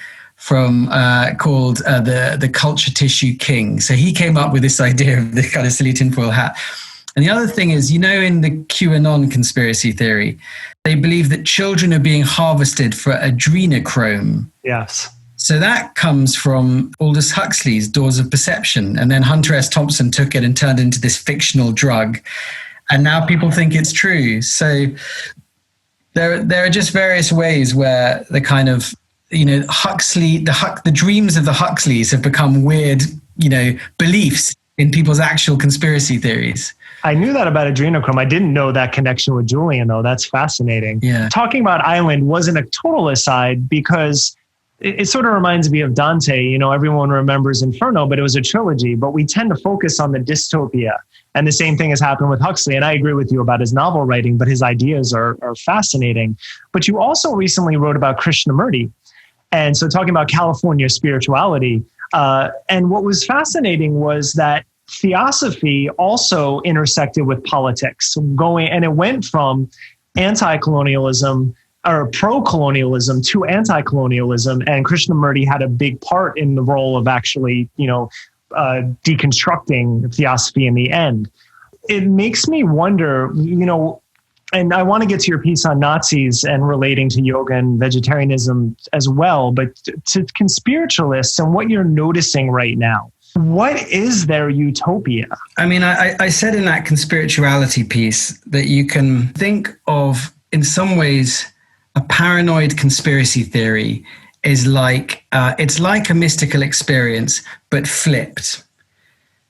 called the Culture Tissue King. So he came up with this idea of the kind of silly tinfoil hat. And the other thing is, in the QAnon conspiracy theory, they believe that children are being harvested for adrenochrome. Yes. So that comes from Aldous Huxley's Doors of Perception. And then Hunter S. Thompson took it and turned it into this fictional drug. And now people think it's true. So there are just various ways where the kind of, Huxley, the dreams of the Huxleys have become weird, beliefs in people's actual conspiracy theories. I knew that about adrenochrome. I didn't know that connection with Julian, though. That's fascinating. Yeah. Talking about Island wasn't a total aside because it sort of reminds me of Dante. Everyone remembers Inferno, but it was a trilogy. But we tend to focus on the dystopia. And the same thing has happened with Huxley. And I agree with you about his novel writing, but his ideas are fascinating. But you also recently wrote about Krishnamurti. And so talking about California spirituality. And what was fascinating was that Theosophy also intersected with politics, and it went from anti-colonialism or pro-colonialism to anti-colonialism. And Krishnamurti had a big part in the role of actually, deconstructing Theosophy in the end. It makes me wonder, And I want to get to your piece on Nazis and relating to yoga and vegetarianism as well, but to conspiritualists and what you're noticing right now. What is their utopia? I mean, I said in that conspirituality piece that you can think of, in some ways, a paranoid conspiracy theory is like, it's like a mystical experience, but flipped.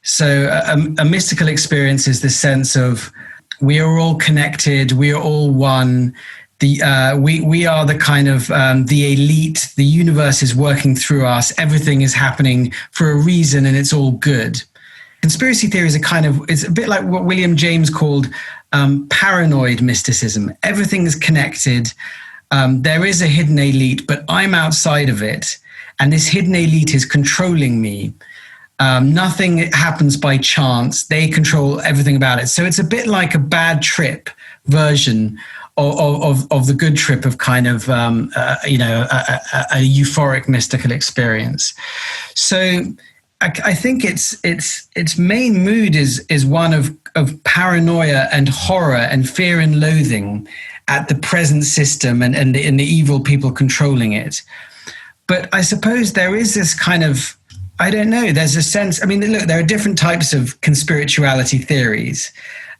So a mystical experience is the sense of we are all connected, we are all one. We are the kind of the elite. The universe is working through us. Everything is happening for a reason, and it's all good. Conspiracy theory is it's a bit like what William James called paranoid mysticism. Everything is connected. There is a hidden elite, but I'm outside of it, and this hidden elite is controlling me. Nothing happens by chance. They control everything about it. So it's a bit like a bad trip version of the good trip of kind of a euphoric mystical experience. So I think its main mood is one of paranoia and horror and fear and loathing at the present system and the evil people controlling it. But I suppose there is this kind of, I don't know, there's a sense, I mean, look, there are different types of conspirituality theories.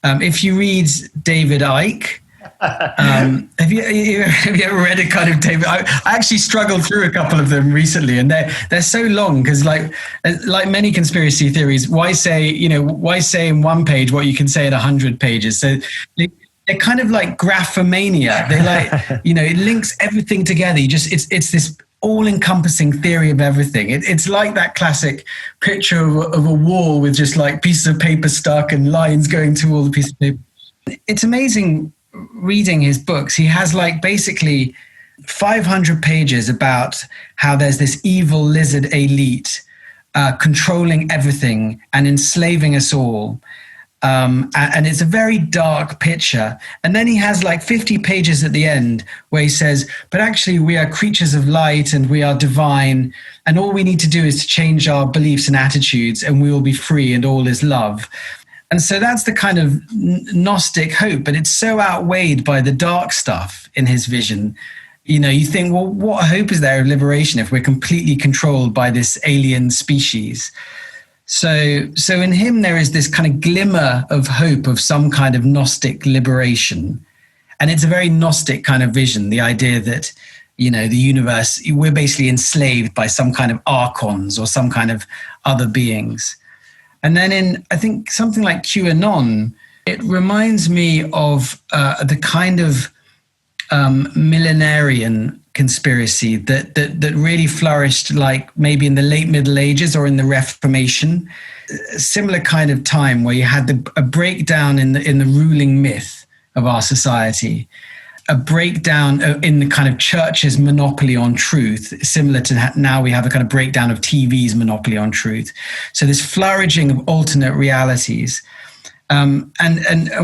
If you read David Icke, have you ever read a kind of David? I actually struggled through a couple of them recently, and they're so long because, like many conspiracy theories, why say in one page what you can say at 100 pages? So they're kind of like graphomania. They like it links everything together. It's this all-encompassing theory of everything. It's like that classic picture of a wall with just like pieces of paper stuck and lines going to all the pieces of paper. It's amazing reading his books. He has like basically 500 pages about how there's this evil lizard elite controlling everything and enslaving us all. And it's a very dark picture. And then he has like 50 pages at the end where he says, but actually we are creatures of light and we are divine. And all we need to do is to change our beliefs and attitudes and we will be free and all is love. And so that's the kind of Gnostic hope, but it's so outweighed by the dark stuff in his vision. You think, well, what hope is there of liberation if we're completely controlled by this alien species? So in him, there is this kind of glimmer of hope of some kind of Gnostic liberation. And it's a very Gnostic kind of vision, the idea that, the universe, we're basically enslaved by some kind of archons or some kind of other beings. And then in, I think, something like QAnon, it reminds me of the kind of millenarian conspiracy that really flourished like maybe in the late Middle Ages or in the Reformation. A similar kind of time where you had a breakdown in the ruling myth of our society, a breakdown in the kind of church's monopoly on truth, similar to now we have a kind of breakdown of TV's monopoly on truth. So this flourishing of alternate realities. And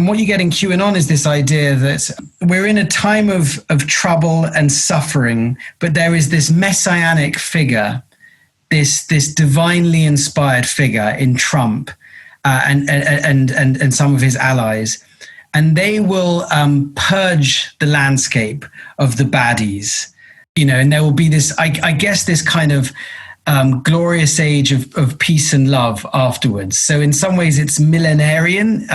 what you get in QAnon is this idea that we're in a time of trouble and suffering, but there is this messianic figure, this divinely inspired figure in Trump and some of his allies. And they will purge the landscape of the baddies, and there will be this, I guess, this kind of glorious age of peace and love afterwards. So in some ways it's millenarian,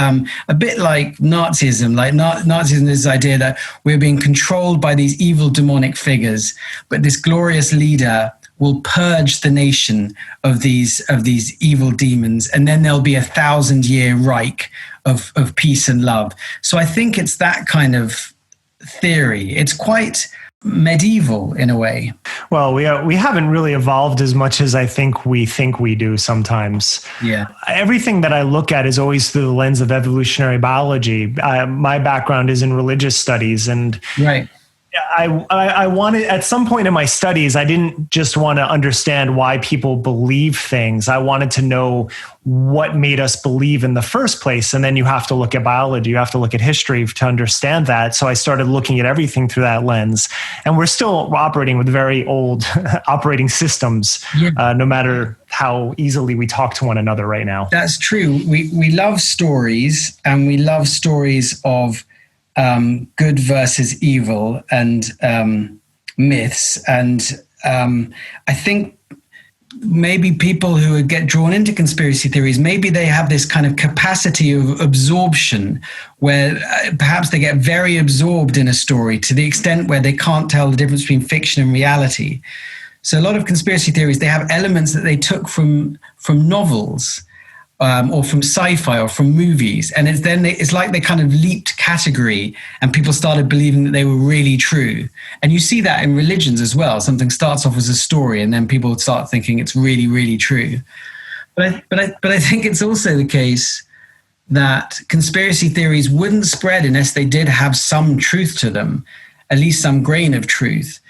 a bit like Nazism. Like Nazism is this idea that we're being controlled by these evil demonic figures, but this glorious leader will purge the nation of these evil demons, and then there'll be 1,000-year Reich of peace and love. So I think it's that kind of theory. It's quite medieval in a way. Well, we haven't really evolved as much as I think we do sometimes. Yeah. Everything that I look at is always through the lens of evolutionary biology. My background is in religious studies, and right. I wanted, at some point in my studies, I didn't just want to understand why people believe things. I wanted to know what made us believe in the first place. And then you have to look at biology, you have to look at history to understand that. So I started looking at everything through that lens. And we're still operating with very old operating systems, no matter how easily we talk to one another right now. That's true. We love stories, and we love stories of good versus evil and myths. And I think maybe people who get drawn into conspiracy theories, maybe they have this kind of capacity of absorption where perhaps they get very absorbed in a story to the extent where they can't tell the difference between fiction and reality. So a lot of conspiracy theories, they have elements that they took from novels or from sci-fi or from movies. And it's like they kind of leaped category and people started believing that they were really true. And you see that in religions as well. Something starts off as a story and then people start thinking it's really, really true. But I think it's also the case that conspiracy theories wouldn't spread unless they did have some truth to them, at least some grain of truth.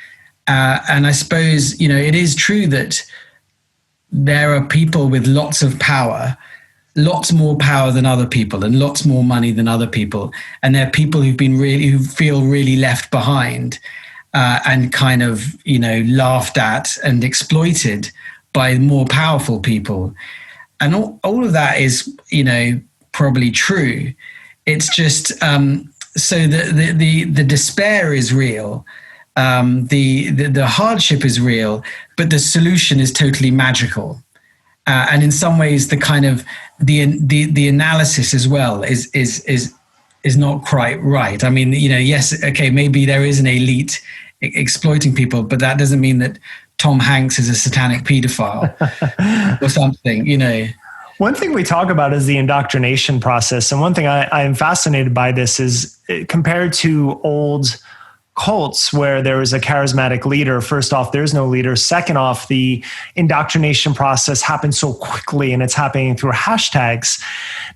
And I suppose, it is true that there are people with lots of power, lots more power than other people and lots more money than other people. And there are people who feel really left behind and kind of, laughed at and exploited by more powerful people. And all of that is, probably true. It's just so the despair is real. The hardship is real, but the solution is totally magical. And in some ways, the kind of the analysis as well is not quite right. I mean, yes, okay, maybe there is an elite exploiting people, but that doesn't mean that Tom Hanks is a satanic pedophile or something. One thing we talk about is the indoctrination process, and one thing I am fascinated by this is compared to old cults where there is a charismatic leader. First off, there's no leader. Second off, the indoctrination process happens so quickly and it's happening through hashtags.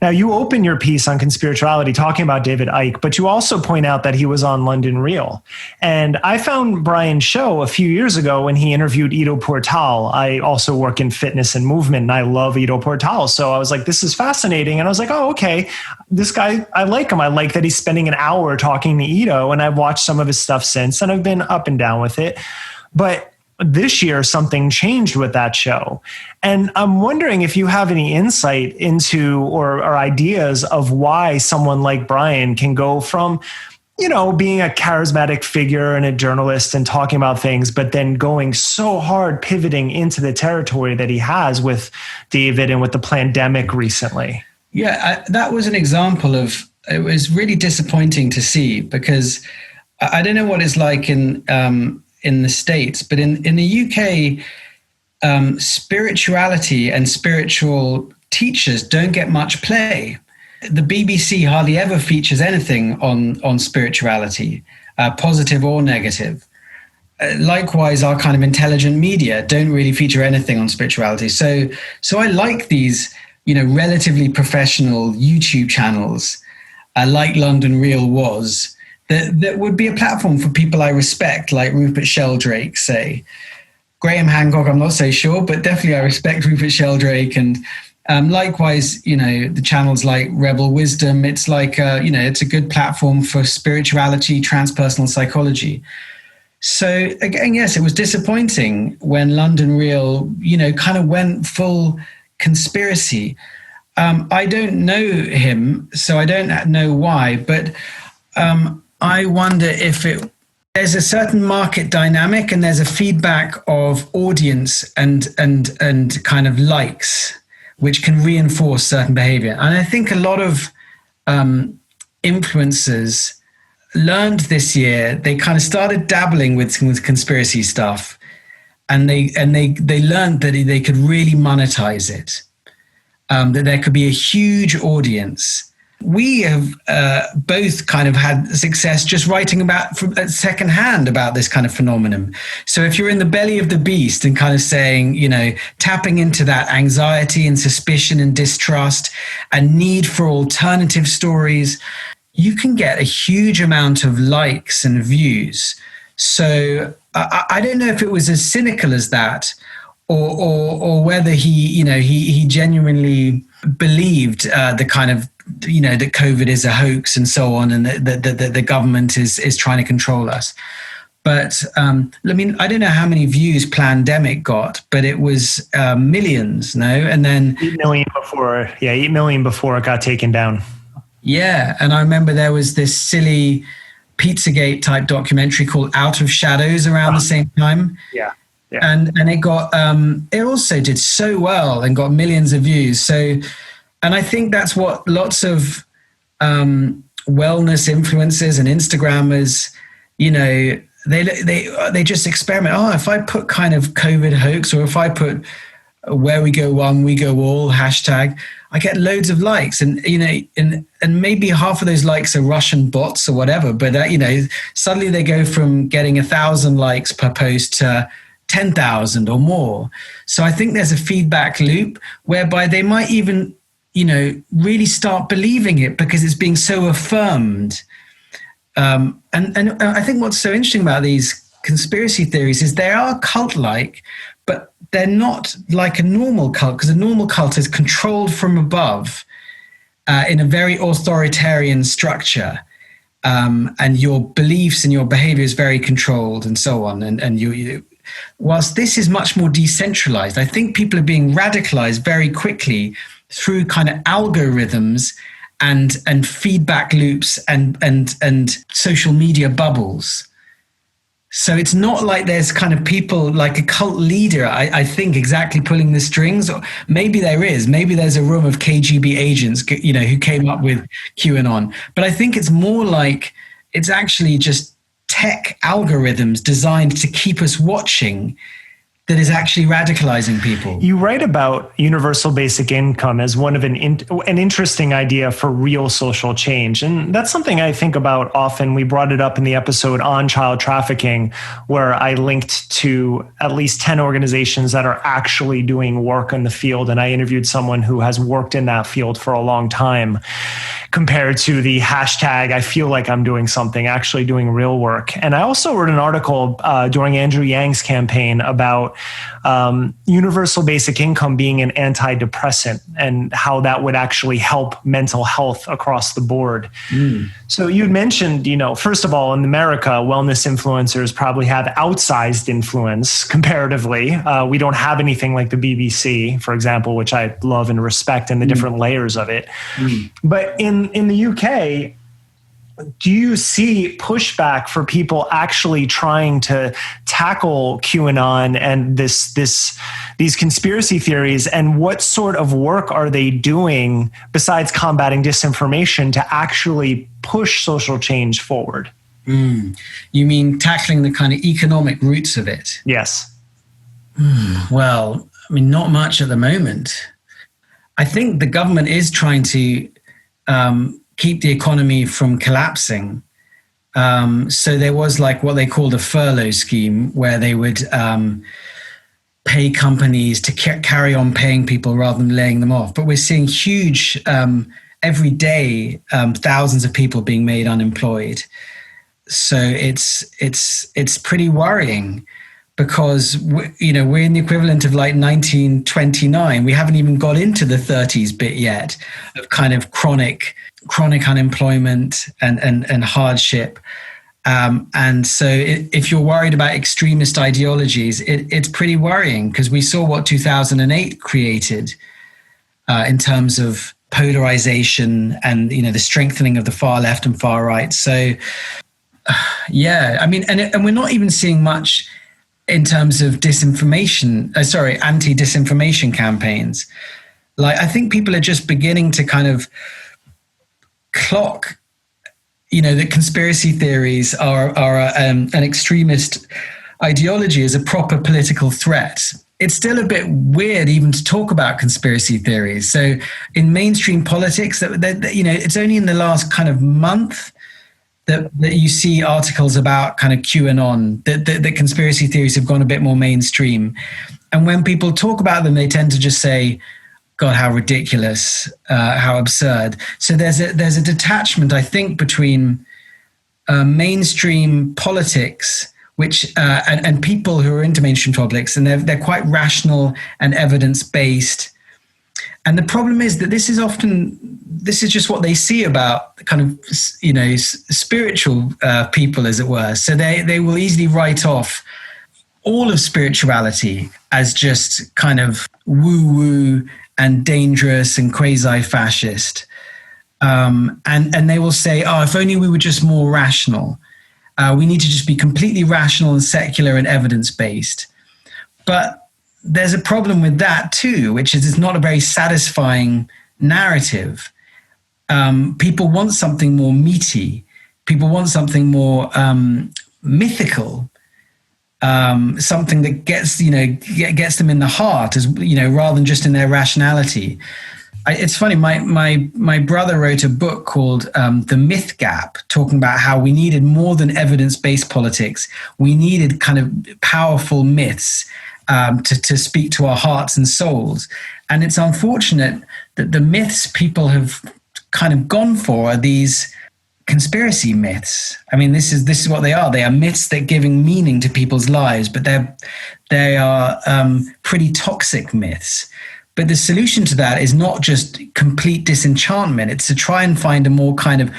Now, you open your piece on Conspirituality talking about David Icke, but you also point out that he was on London Real. And I found Brian's show a few years ago when he interviewed Ido Portal. I also work in fitness and movement, and I love Ido Portal. So I was like, this is fascinating. And I was like, oh, okay, this guy, I like him. I like that he's spending an hour talking to Ido, and I've watched some of his stuff since, and I've been up and down with it. But this year, something changed with that show. And I'm wondering if you have any insight into or ideas of why someone like Brian can go from, being a charismatic figure and a journalist and talking about things, but then going so hard, pivoting into the territory that he has with David and with the pandemic recently. Yeah, that was an example of, it was really disappointing to see, because I don't know what it's like in the States, but in the UK, spirituality and spiritual teachers don't get much play. The BBC hardly ever features anything on spirituality, positive or negative. Likewise, our kind of intelligent media don't really feature anything on spirituality. So I like these, relatively professional YouTube channels, like London Real was, that would be a platform for people I respect, like Rupert Sheldrake, say. Graham Hancock, I'm not so sure, but definitely I respect Rupert Sheldrake. And likewise, the channels like Rebel Wisdom, it's like, it's a good platform for spirituality, transpersonal psychology. So again, yes, it was disappointing when London Real, kind of went full conspiracy. I don't know him, so I don't know why, but I wonder if there's a certain market dynamic and there's a feedback of audience and kind of likes, which can reinforce certain behavior. And I think a lot of influencers learned this year, they kind of started dabbling with conspiracy stuff, and they learned that they could really monetize it, that there could be a huge audience. We have both kind of had success just writing about from secondhand about this kind of phenomenon. So if you're in the belly of the beast and kind of saying, tapping into that anxiety and suspicion and distrust and need for alternative stories, you can get a huge amount of likes and views. So I don't know if it was as cynical as that, or whether he genuinely believed the kind of, that COVID is a hoax and so on, and that the government is trying to control us. But I don't know how many views Plandemic got, but it was millions, no? And then 8 million before, 8 million before it got taken down. Yeah. And I remember there was this silly Pizzagate type documentary called Out of Shadows around the same time. Yeah. Yeah. And it got, it also did so well and got millions of views. So, and I think that's what lots of wellness influencers and Instagrammers, you know, they just experiment. Oh, if I put kind of COVID hoax, or if I put where we go one, we go all hashtag, I get loads of likes, and you know, and maybe half of those likes are Russian bots or whatever. But you know, suddenly they go from getting 1,000 likes per post to 10,000 or more. So I think there's a feedback loop whereby they might even, you know, really start believing it because it's being so affirmed. And I think what's so interesting about these conspiracy theories is they are cult-like, but they're not like a normal cult, because a normal cult is controlled from above in a very authoritarian structure. And your beliefs and your behavior is very controlled and so on. And you, whilst this is much more decentralized, I think people are being radicalized very quickly through kind of algorithms and feedback loops and social media bubbles. So it's not like there's kind of people like a cult leader, I think, exactly pulling the strings. Or maybe there is. Maybe there's a room of KGB agents, you know, who came up with QAnon. But I think it's more like it's actually just tech algorithms designed to keep us watching that is actually radicalizing people. You write about universal basic income as one of an interesting idea for real social change. And that's something I think about often. We brought it up in the episode on child trafficking, where I linked to at least 10 organizations that are actually doing work in the field. And I interviewed someone who has worked in that field for a long time, compared to the hashtag, I feel like I'm doing something, actually doing real work. And I also wrote an article during Andrew Yang's campaign about universal basic income being an antidepressant and how that would actually help mental health across the board. So you'd mentioned, you know, first of all, in America, wellness influencers probably have outsized influence comparatively. We don't have anything like the BBC, for example, which I love and respect, and the different layers of it. But in the UK, do you see pushback for people actually trying to tackle QAnon and these conspiracy theories? And what sort of work are they doing besides combating disinformation to actually push social change forward? You mean tackling the kind of economic roots of it? Yes. Well, I mean, not much at the moment. I think the government is trying to keep the economy from collapsing. So there was like what they called a furlough scheme, where they would pay companies to carry on paying people rather than laying them off. But we're seeing huge, every day, thousands of people being made unemployed. So it's pretty worrying, because you know, we're in the equivalent of like 1929. We haven't even got into the 30s bit yet of kind of chronic unemployment and hardship. And so if you're worried about extremist ideologies, it's pretty worrying, because we saw what 2008 created in terms of polarization and, you know, the strengthening of the far left and far right. So yeah, I mean, and we're not even seeing much in terms of anti-disinformation campaigns. Like, I think people are just beginning to kind of clock, you know, that conspiracy theories are an extremist ideology as a proper political threat. It's still a bit weird even to talk about conspiracy theories. So in mainstream politics, that you know, it's only in the last kind of month that you see articles about kind of QAnon, that conspiracy theories have gone a bit more mainstream. And when people talk about them, they tend to just say, God, how ridiculous, how absurd. So there's a detachment, I think, between mainstream politics, which and people who are into mainstream politics, and they're quite rational and evidence-based. And the problem is that this is just what they see about kind of, you know, spiritual people, as it were. So they will easily write off all of spirituality as just kind of woo-woo and dangerous and quasi-fascist. And they will say, oh, if only we were just more rational. We need to just be completely rational and secular and evidence-based. But there's a problem with that too, which is it's not a very satisfying narrative. People want something more meaty. People want something more mythical, something that gets them in the heart, as rather than just in their rationality. It's funny. My brother wrote a book called The Myth Gap, talking about how we needed more than evidence-based politics. We needed kind of powerful myths to speak to our hearts and souls. And it's unfortunate that the myths people have kind of gone for are these conspiracy myths. I mean, this is what they are. They are myths that are giving meaning to people's lives, but they are pretty toxic myths. But the solution to that is not just complete disenchantment. It's to try and find a more kind of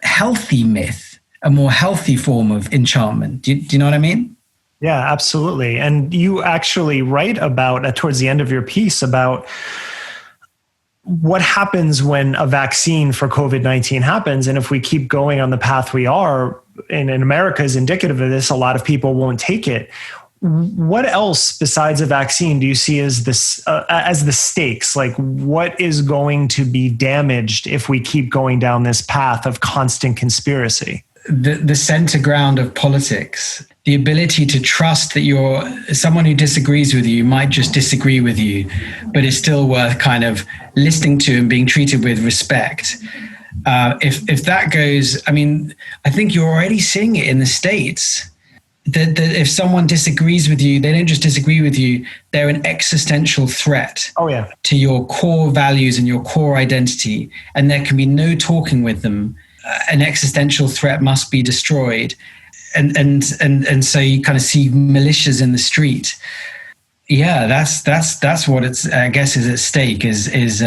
healthy myth, a more healthy form of enchantment. Do you know what I mean? Yeah, absolutely. And you actually write about, towards the end of your piece, about what happens when a vaccine for COVID-19 happens. And if we keep going on the path we are, and in America is indicative of this, a lot of people won't take it. What else besides a vaccine do you see as the stakes? Like, what is going to be damaged if we keep going down this path of constant conspiracy? The center ground of politics, the ability to trust that someone who disagrees with you might just disagree with you, but is still worth kind of listening to and being treated with respect. If that goes, I mean, I think you're already seeing it in the States. That if someone disagrees with you, they don't just disagree with you, they're an existential threat to your core values and your core identity. And there can be no talking with them. An existential threat must be destroyed. And so you kind of see militias in the street. Yeah, that's what I guess is at stake is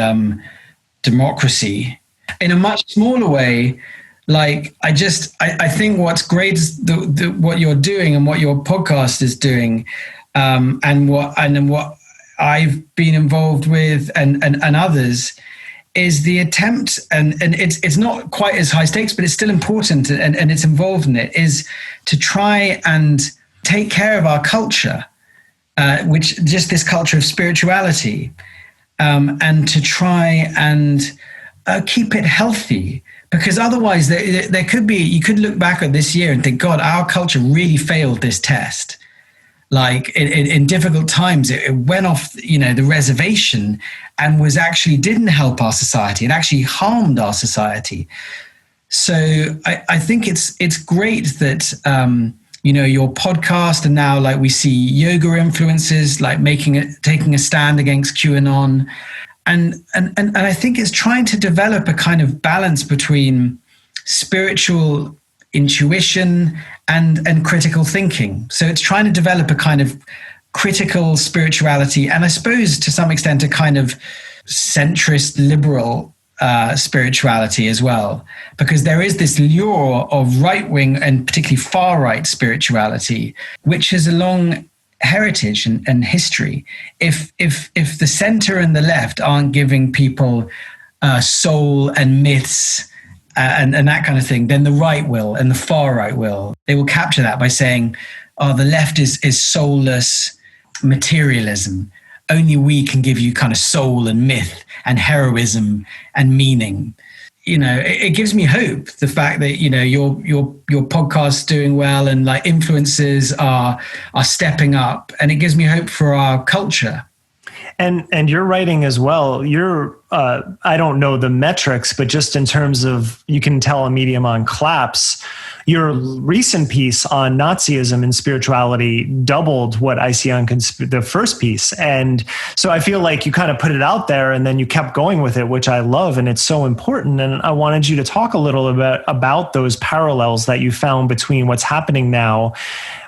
democracy. In a much smaller way, like I think what's great is what you're doing and what your podcast is doing, and what I've been involved with and others, is the attempt, and it's not quite as high stakes, but it's still important, and it's involved in it, is to try and take care of our culture, which just this culture of spirituality, and to try and keep it healthy. Because otherwise, there could be, you could look back at this year and think, God, our culture really failed this test. Like in difficult times, it went off, the reservation and didn't help our society. It actually harmed our society. So I think it's great that, your podcast, and now like we see yoga influences, like taking a stand against QAnon. And I think it's trying to develop a kind of balance between spiritual intuition and critical thinking. So it's trying to develop a kind of critical spirituality, and I suppose to some extent a kind of centrist liberal spirituality as well, because there is this lure of right-wing and particularly far-right spirituality, which has a long heritage and history. If the center and the left aren't giving people soul and myths and that kind of thing, then the right will, and the far right will. They will capture that by saying, oh, the left is soulless materialism. Only we can give you kind of soul and myth and heroism and meaning. It gives me hope, the fact that, your podcast's doing well, and like influencers are stepping up, and it gives me hope for our culture. And you're writing as well. I don't know the metrics, but just in terms of, you can tell a medium on Claps, your recent piece on Nazism and spirituality doubled what I see on the first piece. And so I feel like you kind of put it out there and then you kept going with it, which I love. And it's so important. And I wanted you to talk a little bit about those parallels that you found between what's happening now.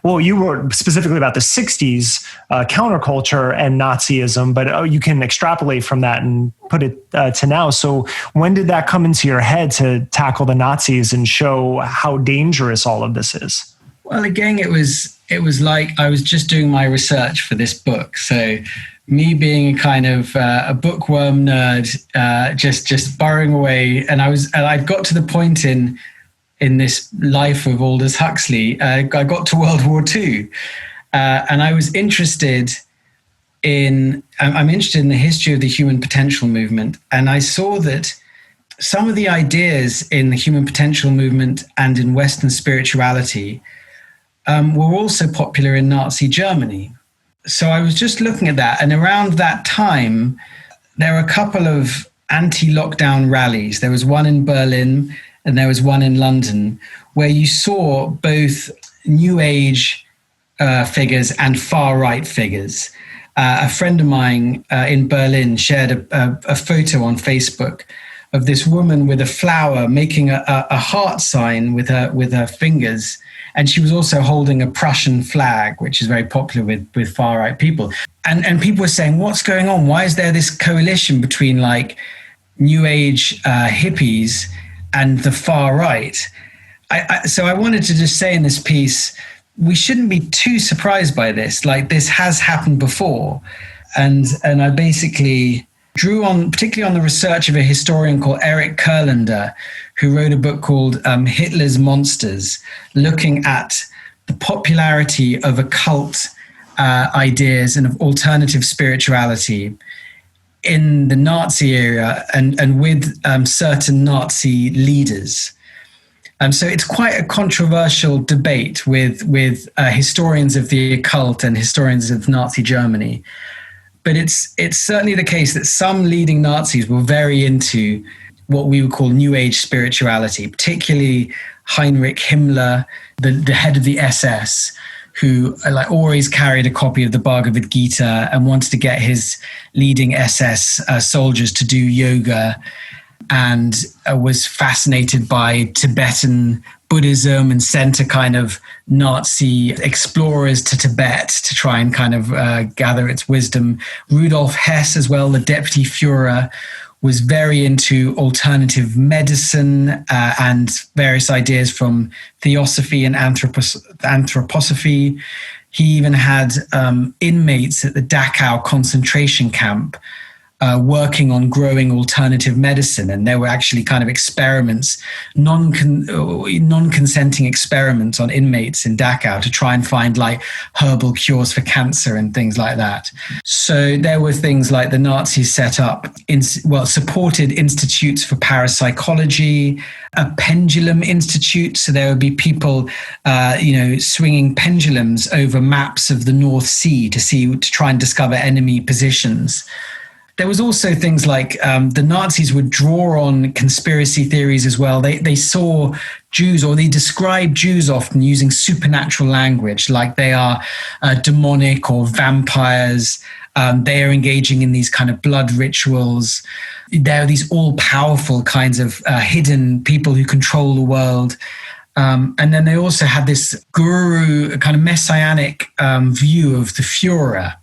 Well, you wrote specifically about the 60s counterculture and Nazism, but you can extrapolate from that and put it to now. So when did that come into your head to tackle the Nazis and show how dangerous all of this is? Well, again, it was like I was just doing my research for this book. So me being a kind of a bookworm nerd, just burrowing away. And I'd got to the point in this life of Aldous Huxley, I got to World War II, and I was interested I'm interested in the history of the human potential movement. And I saw that some of the ideas in the human potential movement and in Western spirituality were also popular in Nazi Germany. So I was just looking at that. And around that time, there were a couple of anti-lockdown rallies. There was one in Berlin and there was one in London, where you saw both New Age figures and far-right figures. A friend of mine in Berlin shared a photo on Facebook of this woman with a flower making a heart sign with her fingers. And she was also holding a Prussian flag, which is very popular with far-right people. And people were saying, what's going on? Why is there this coalition between like New Age hippies and the far right? So I wanted to just say in this piece, we shouldn't be too surprised by this. Like, this has happened before. And I basically drew on, particularly on the research of a historian called Eric Kurlander, who wrote a book called Hitler's Monsters, looking at the popularity of occult ideas and of alternative spirituality in the Nazi era and with certain Nazi leaders. So it's quite a controversial debate with historians of the occult and historians of Nazi Germany. But it's certainly the case that some leading Nazis were very into what we would call New Age spirituality, particularly Heinrich Himmler, the head of the SS, who like always carried a copy of the Bhagavad Gita and wanted to get his leading SS soldiers to do yoga, and was fascinated by Tibetan Buddhism and sent a kind of Nazi explorers to Tibet to try and kind of gather its wisdom. Rudolf Hess as well, the deputy Führer, was very into alternative medicine and various ideas from theosophy and anthroposophy. He even had inmates at the Dachau concentration camp working on growing alternative medicine. And there were actually kind of experiments, non-consenting experiments on inmates in Dachau to try and find like herbal cures for cancer and things like that. So there were things like the Nazis set up, supported institutes for parapsychology, a pendulum institute. So there would be people, swinging pendulums over maps of the North Sea to try and discover enemy positions. There was also things like the Nazis would draw on conspiracy theories as well. They saw Jews, or they described Jews often using supernatural language, like they are demonic or vampires. They are engaging in these kind of blood rituals. There are these all-powerful kinds of hidden people who control the world. And then they also had this guru, kind of messianic view of the Führer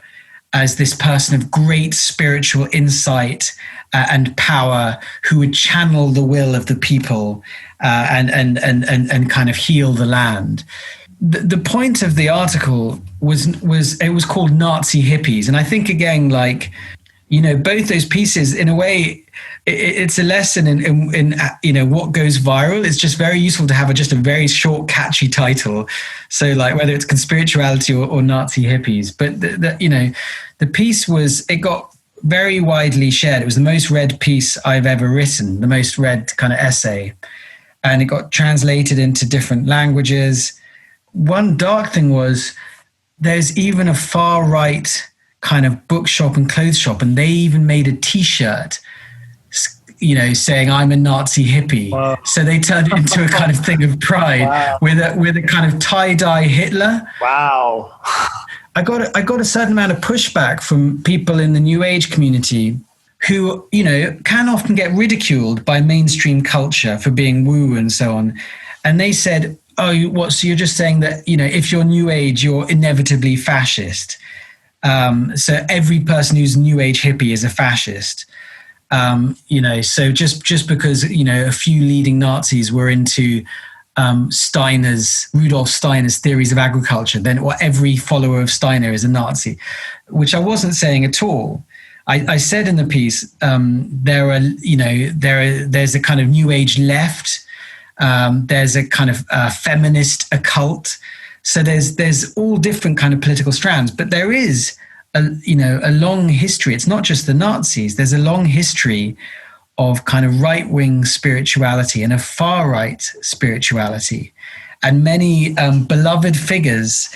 as this person of great spiritual insight and power who would channel the will of the people and kind of heal the land. The point of the article was it was called Nazi Hippies. And I think, again, like, both those pieces, in a way, it's a lesson in what goes viral. It's just very useful to have just a very short, catchy title. So like whether it's Conspirituality or Nazi Hippies, but the piece it got very widely shared. It was the most read piece I've ever written, the most read kind of essay, and it got translated into different languages. One dark thing was there's even a far right kind of bookshop and clothes shop, and they even made a T-shirt, saying I'm a Nazi hippie. Wow. So they turned it into a kind of thing of pride. Wow. with a kind of tie-dye Hitler. Wow. I got a certain amount of pushback from people in the New Age community who, can often get ridiculed by mainstream culture for being woo and so on. And they said, oh, so you're just saying that, if you're New Age, you're inevitably fascist. So every person who's New Age hippie is a fascist. So just because, a few leading Nazis were into Rudolf Steiner's theories of agriculture, then every follower of Steiner is a Nazi, which I wasn't saying at all. I said in the piece, there's a kind of new age left, there's a kind of feminist occult. So there's all different kind of political strands, but there is a long history. It's not just the Nazis. There's a long history of kind of right-wing spirituality and a far-right spirituality, and many beloved figures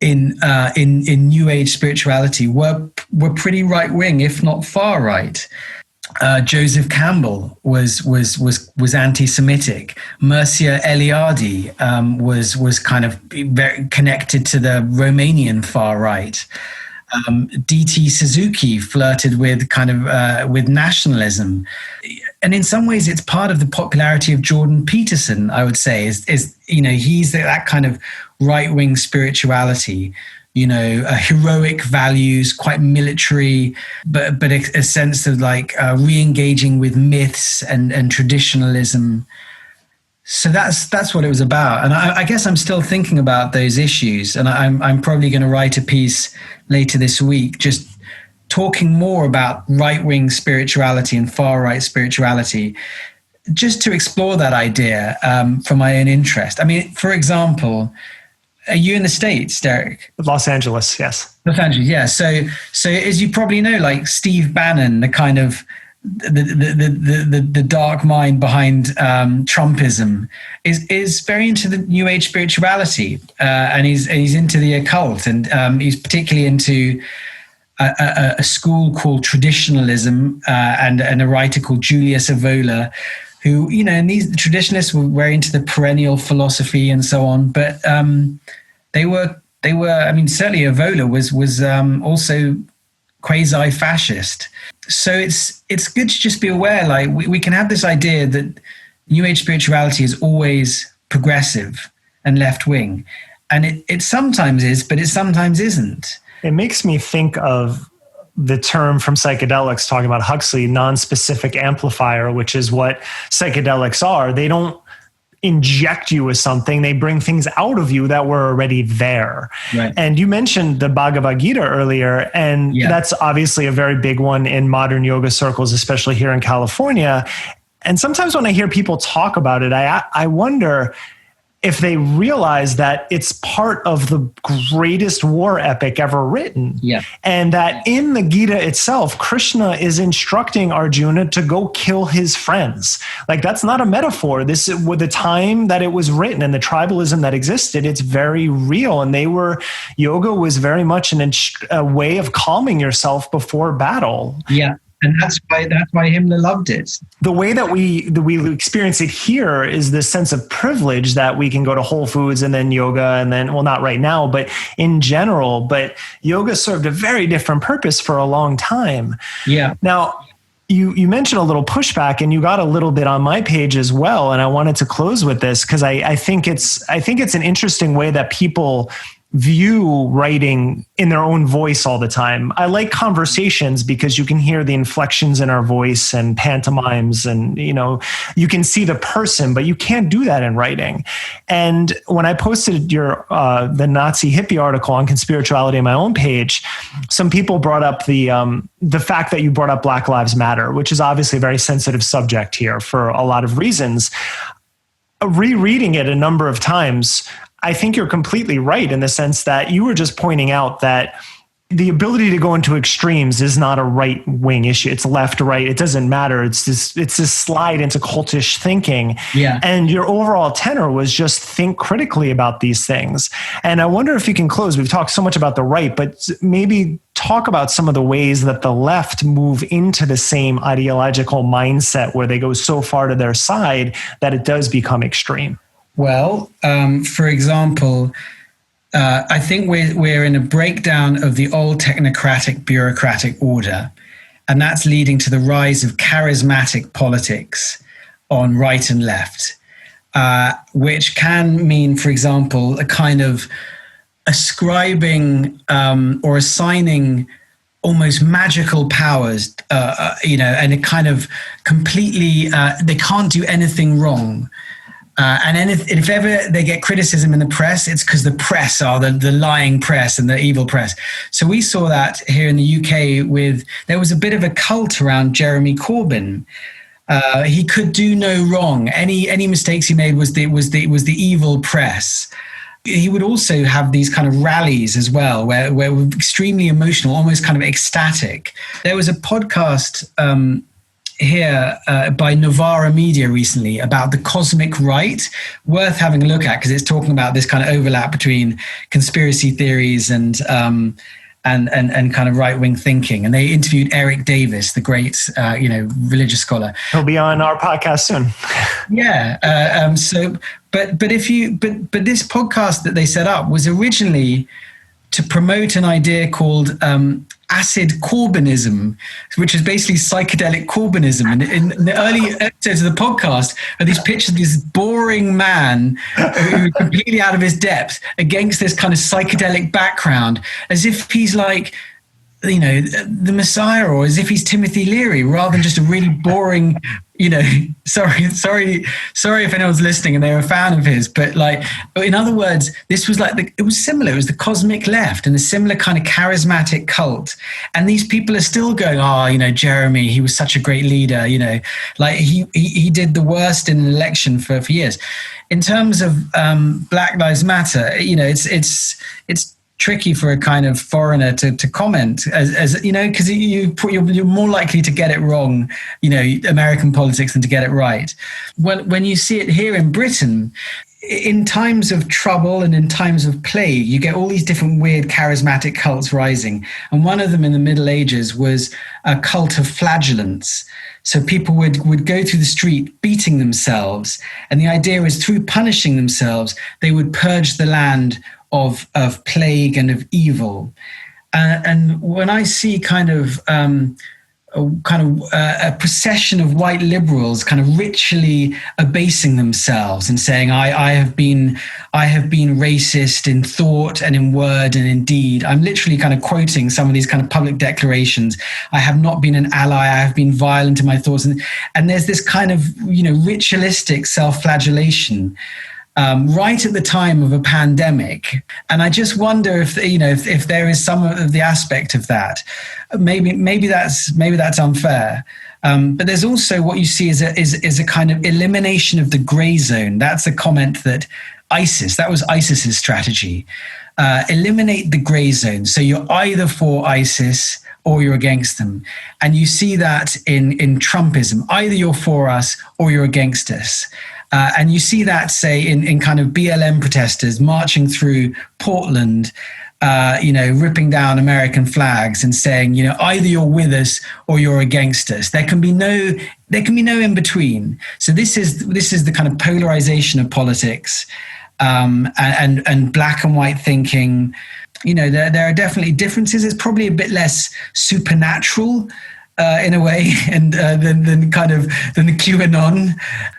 in New Age spirituality were pretty right-wing, if not far-right. Joseph Campbell was anti-Semitic. Mircea Eliade was kind of very connected to the Romanian far-right. D.T. Suzuki flirted with kind of with nationalism, and in some ways, it's part of the popularity of Jordan Peterson. I would say is he's that kind of right-wing spirituality, heroic values, quite military, but a sense of like re-engaging with myths and traditionalism. So that's what it was about. And I guess I'm still thinking about those issues. And I'm probably going to write a piece later this week, just talking more about right-wing spirituality and far-right spirituality, just to explore that idea from my own interest. I mean, for example, are you in the States, Derek? Los Angeles, yes. Los Angeles, yeah. So as you probably know, like Steve Bannon, the kind of the dark mind behind Trumpism is very into the New Age spirituality, and he's into the occult, and he's particularly into a school called traditionalism, and a writer called Julius Evola, who and these traditionalists were very into the perennial philosophy and so on, but they were. I mean, certainly Evola was also quasi-fascist. So it's good to just be aware, like we can have this idea that New Age spirituality is always progressive and left-wing. And it sometimes is, but it sometimes isn't. It makes me think of the term from psychedelics talking about Huxley, non-specific amplifier, which is what psychedelics are. They don't inject you with something, they bring things out of you that were already there. Right. And you mentioned the Bhagavad Gita earlier, and that's obviously a very big one in modern yoga circles, especially here in California. And sometimes when I hear people talk about it, I wonder if they realize that it's part of the greatest war epic ever written. Yeah. And that in the Gita itself, Krishna is instructing Arjuna to go kill his friends. Like, that's not a metaphor. This, with the time that it was written and the tribalism that existed, it's very real. And yoga was very much a way of calming yourself before battle. Yeah. And that's why Himmler loved it. The way that we experience it here is this sense of privilege that we can go to Whole Foods and then yoga, and then, well, not right now, but in general. But yoga served a very different purpose for a long time. Yeah. Now, you mentioned a little pushback, and you got a little bit on my page as well. And I wanted to close with this because I think it's an interesting way that people view writing in their own voice all the time. I like conversations because you can hear the inflections in our voice and pantomimes, and you can see the person, but you can't do that in writing. And when I posted the Nazi hippie article on Conspirituality on my own page, some people brought up the fact that you brought up Black Lives Matter, which is obviously a very sensitive subject here for a lot of reasons. Rereading it a number of times, I think you're completely right in the sense that you were just pointing out that the ability to go into extremes is not a right-wing issue. It's left-right. It doesn't matter. It's this slide into cultish thinking. Yeah. And your overall tenor was just think critically about these things. And I wonder if you can close. We've talked so much about the right, but maybe talk about some of the ways that the left move into the same ideological mindset where they go so far to their side that it does become extreme. Well, for example, I think we're in a breakdown of the old technocratic bureaucratic order, and that's leading to the rise of charismatic politics on right and left, which can mean, for example, a kind of ascribing or assigning almost magical powers, and a kind of completely, they can't do anything wrong. And then if ever they get criticism in the press, it's because the press are the lying press and the evil press. So we saw that here in the UK there was a bit of a cult around Jeremy Corbyn. He could do no wrong. Any mistakes he made was the evil press. He would also have these kind of rallies as well, where we're extremely emotional, almost kind of ecstatic. There was a podcast here by Novara Media recently about the cosmic right, worth having a look at, because it's talking about this kind of overlap between conspiracy theories and kind of right-wing thinking. And they interviewed Eric Davis, the great religious scholar. He'll be on our podcast soon. Yeah. But this podcast that they set up was originally to promote an idea called acid Corbynism, which is basically psychedelic Corbynism. And in the early episodes of the podcast are these pictures of this boring man who's completely out of his depth against this kind of psychedelic background, as if he's like, the Messiah, or as if he's Timothy Leary, rather than just a really boring, sorry if anyone's listening and they're a fan of his, but in other words, this was it was similar. It was the cosmic left and a similar kind of charismatic cult. And these people are still going, Jeremy, he was such a great leader, he did the worst in an election for years. In terms of Black Lives Matter, it's tricky for a kind of foreigner to comment, as because you're more likely to get it wrong, American politics, than to get it right. When you see it here in Britain, in times of trouble and in times of plague, you get all these different weird charismatic cults rising. And one of them in the Middle Ages was a cult of flagellants. So people would go through the street beating themselves. And the idea is, through punishing themselves, they would purge the land of plague and of evil. And when I see a procession of white liberals kind of ritually abasing themselves and saying, I have been racist in thought and in word and in deed. I'm literally kind of quoting some of these kind of public declarations. I have not been an ally. I have been violent in my thoughts. And there's this kind of, ritualistic self-flagellation right at the time of a pandemic. And I just wonder if there is some of the aspect of that. Maybe that's unfair. But there's also what you see is a kind of elimination of the gray zone. That's a comment that that was ISIS's strategy. Eliminate the gray zone. So you're either for ISIS or you're against them. And you see that in Trumpism. Either you're for us or you're against us. And you see that, say, in kind of BLM protesters marching through Portland, ripping down American flags and saying, either you're with us or you're against us. There can be no in between. So this is the kind of polarization of politics, and black and white thinking. There are definitely differences. It's probably a bit less supernatural in a way, and than the QAnon.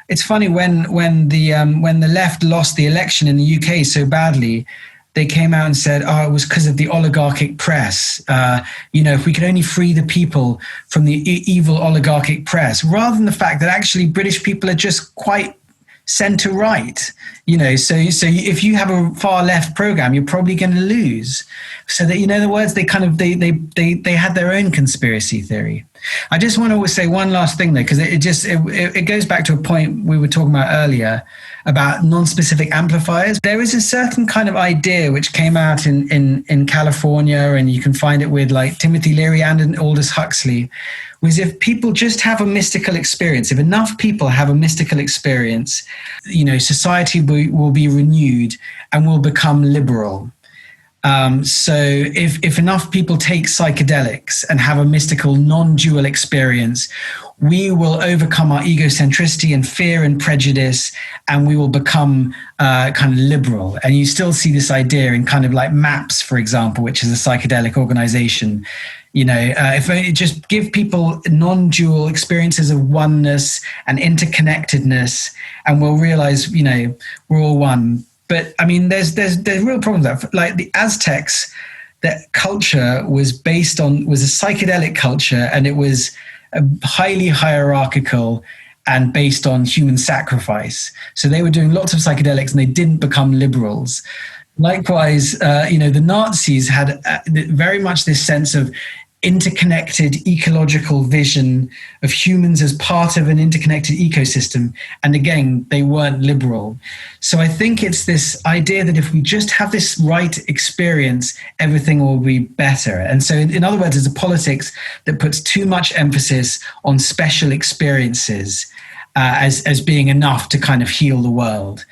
It's funny when the left lost the election in the UK so badly, they came out and said, it was because of the oligarchic press. If we could only free the people from the evil oligarchic press, rather than the fact that actually British people are just quite center right. So if you have a far left program, you're probably going to lose. So that, in other words, they had their own conspiracy theory. I just want to say one last thing though, because it goes back to a point we were talking about earlier about non-specific amplifiers. There is a certain kind of idea which came out in California, and you can find it with like Timothy Leary and Aldous Huxley, was if people just have a mystical experience, if enough people have a mystical experience, society will be renewed and will become liberal. So if enough people take psychedelics and have a mystical non-dual experience, we will overcome our egocentricity and fear and prejudice, and we will become kind of liberal. And you still see this idea in kind of like MAPS, for example, which is a psychedelic organization. If I just give people non-dual experiences of oneness and interconnectedness, and we'll realize, we're all one. But I mean, there's real problems there. Like the Aztecs, that culture was a psychedelic culture, and it was highly hierarchical, and based on human sacrifice. So they were doing lots of psychedelics and they didn't become liberals. Likewise, the Nazis had very much this sense of interconnected ecological vision of humans as part of an interconnected ecosystem. And again, they weren't liberal. So I think it's this idea that if we just have this right experience, everything will be better. And so in other words, it's a politics that puts too much emphasis on special experiences as being enough to kind of heal the world.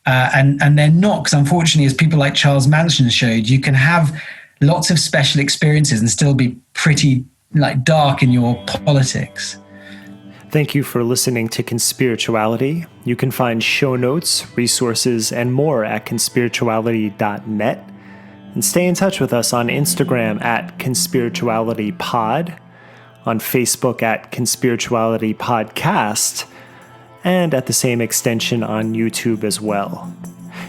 And they're not, because unfortunately, as people like Charles Manson showed, you can have lots of special experiences and still be pretty dark in your politics. Thank you for listening to Conspirituality. You can find show notes, resources, and more at conspirituality.net. And stay in touch with us on Instagram at conspiritualitypod, on Facebook at Conspirituality Podcast, and at the same extension on YouTube as well.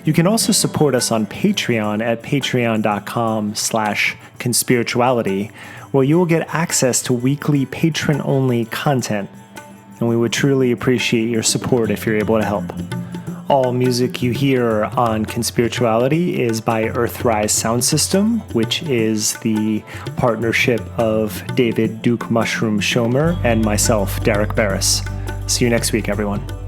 You can also support us on Patreon at patreon.com/conspirituality, where you will get access to weekly patron-only content. And we would truly appreciate your support if you're able to help. All music you hear on Conspirituality is by Earthrise Sound System, which is the partnership of David Duke Mushroom Schomer and myself, Derek Barris. See you next week, everyone.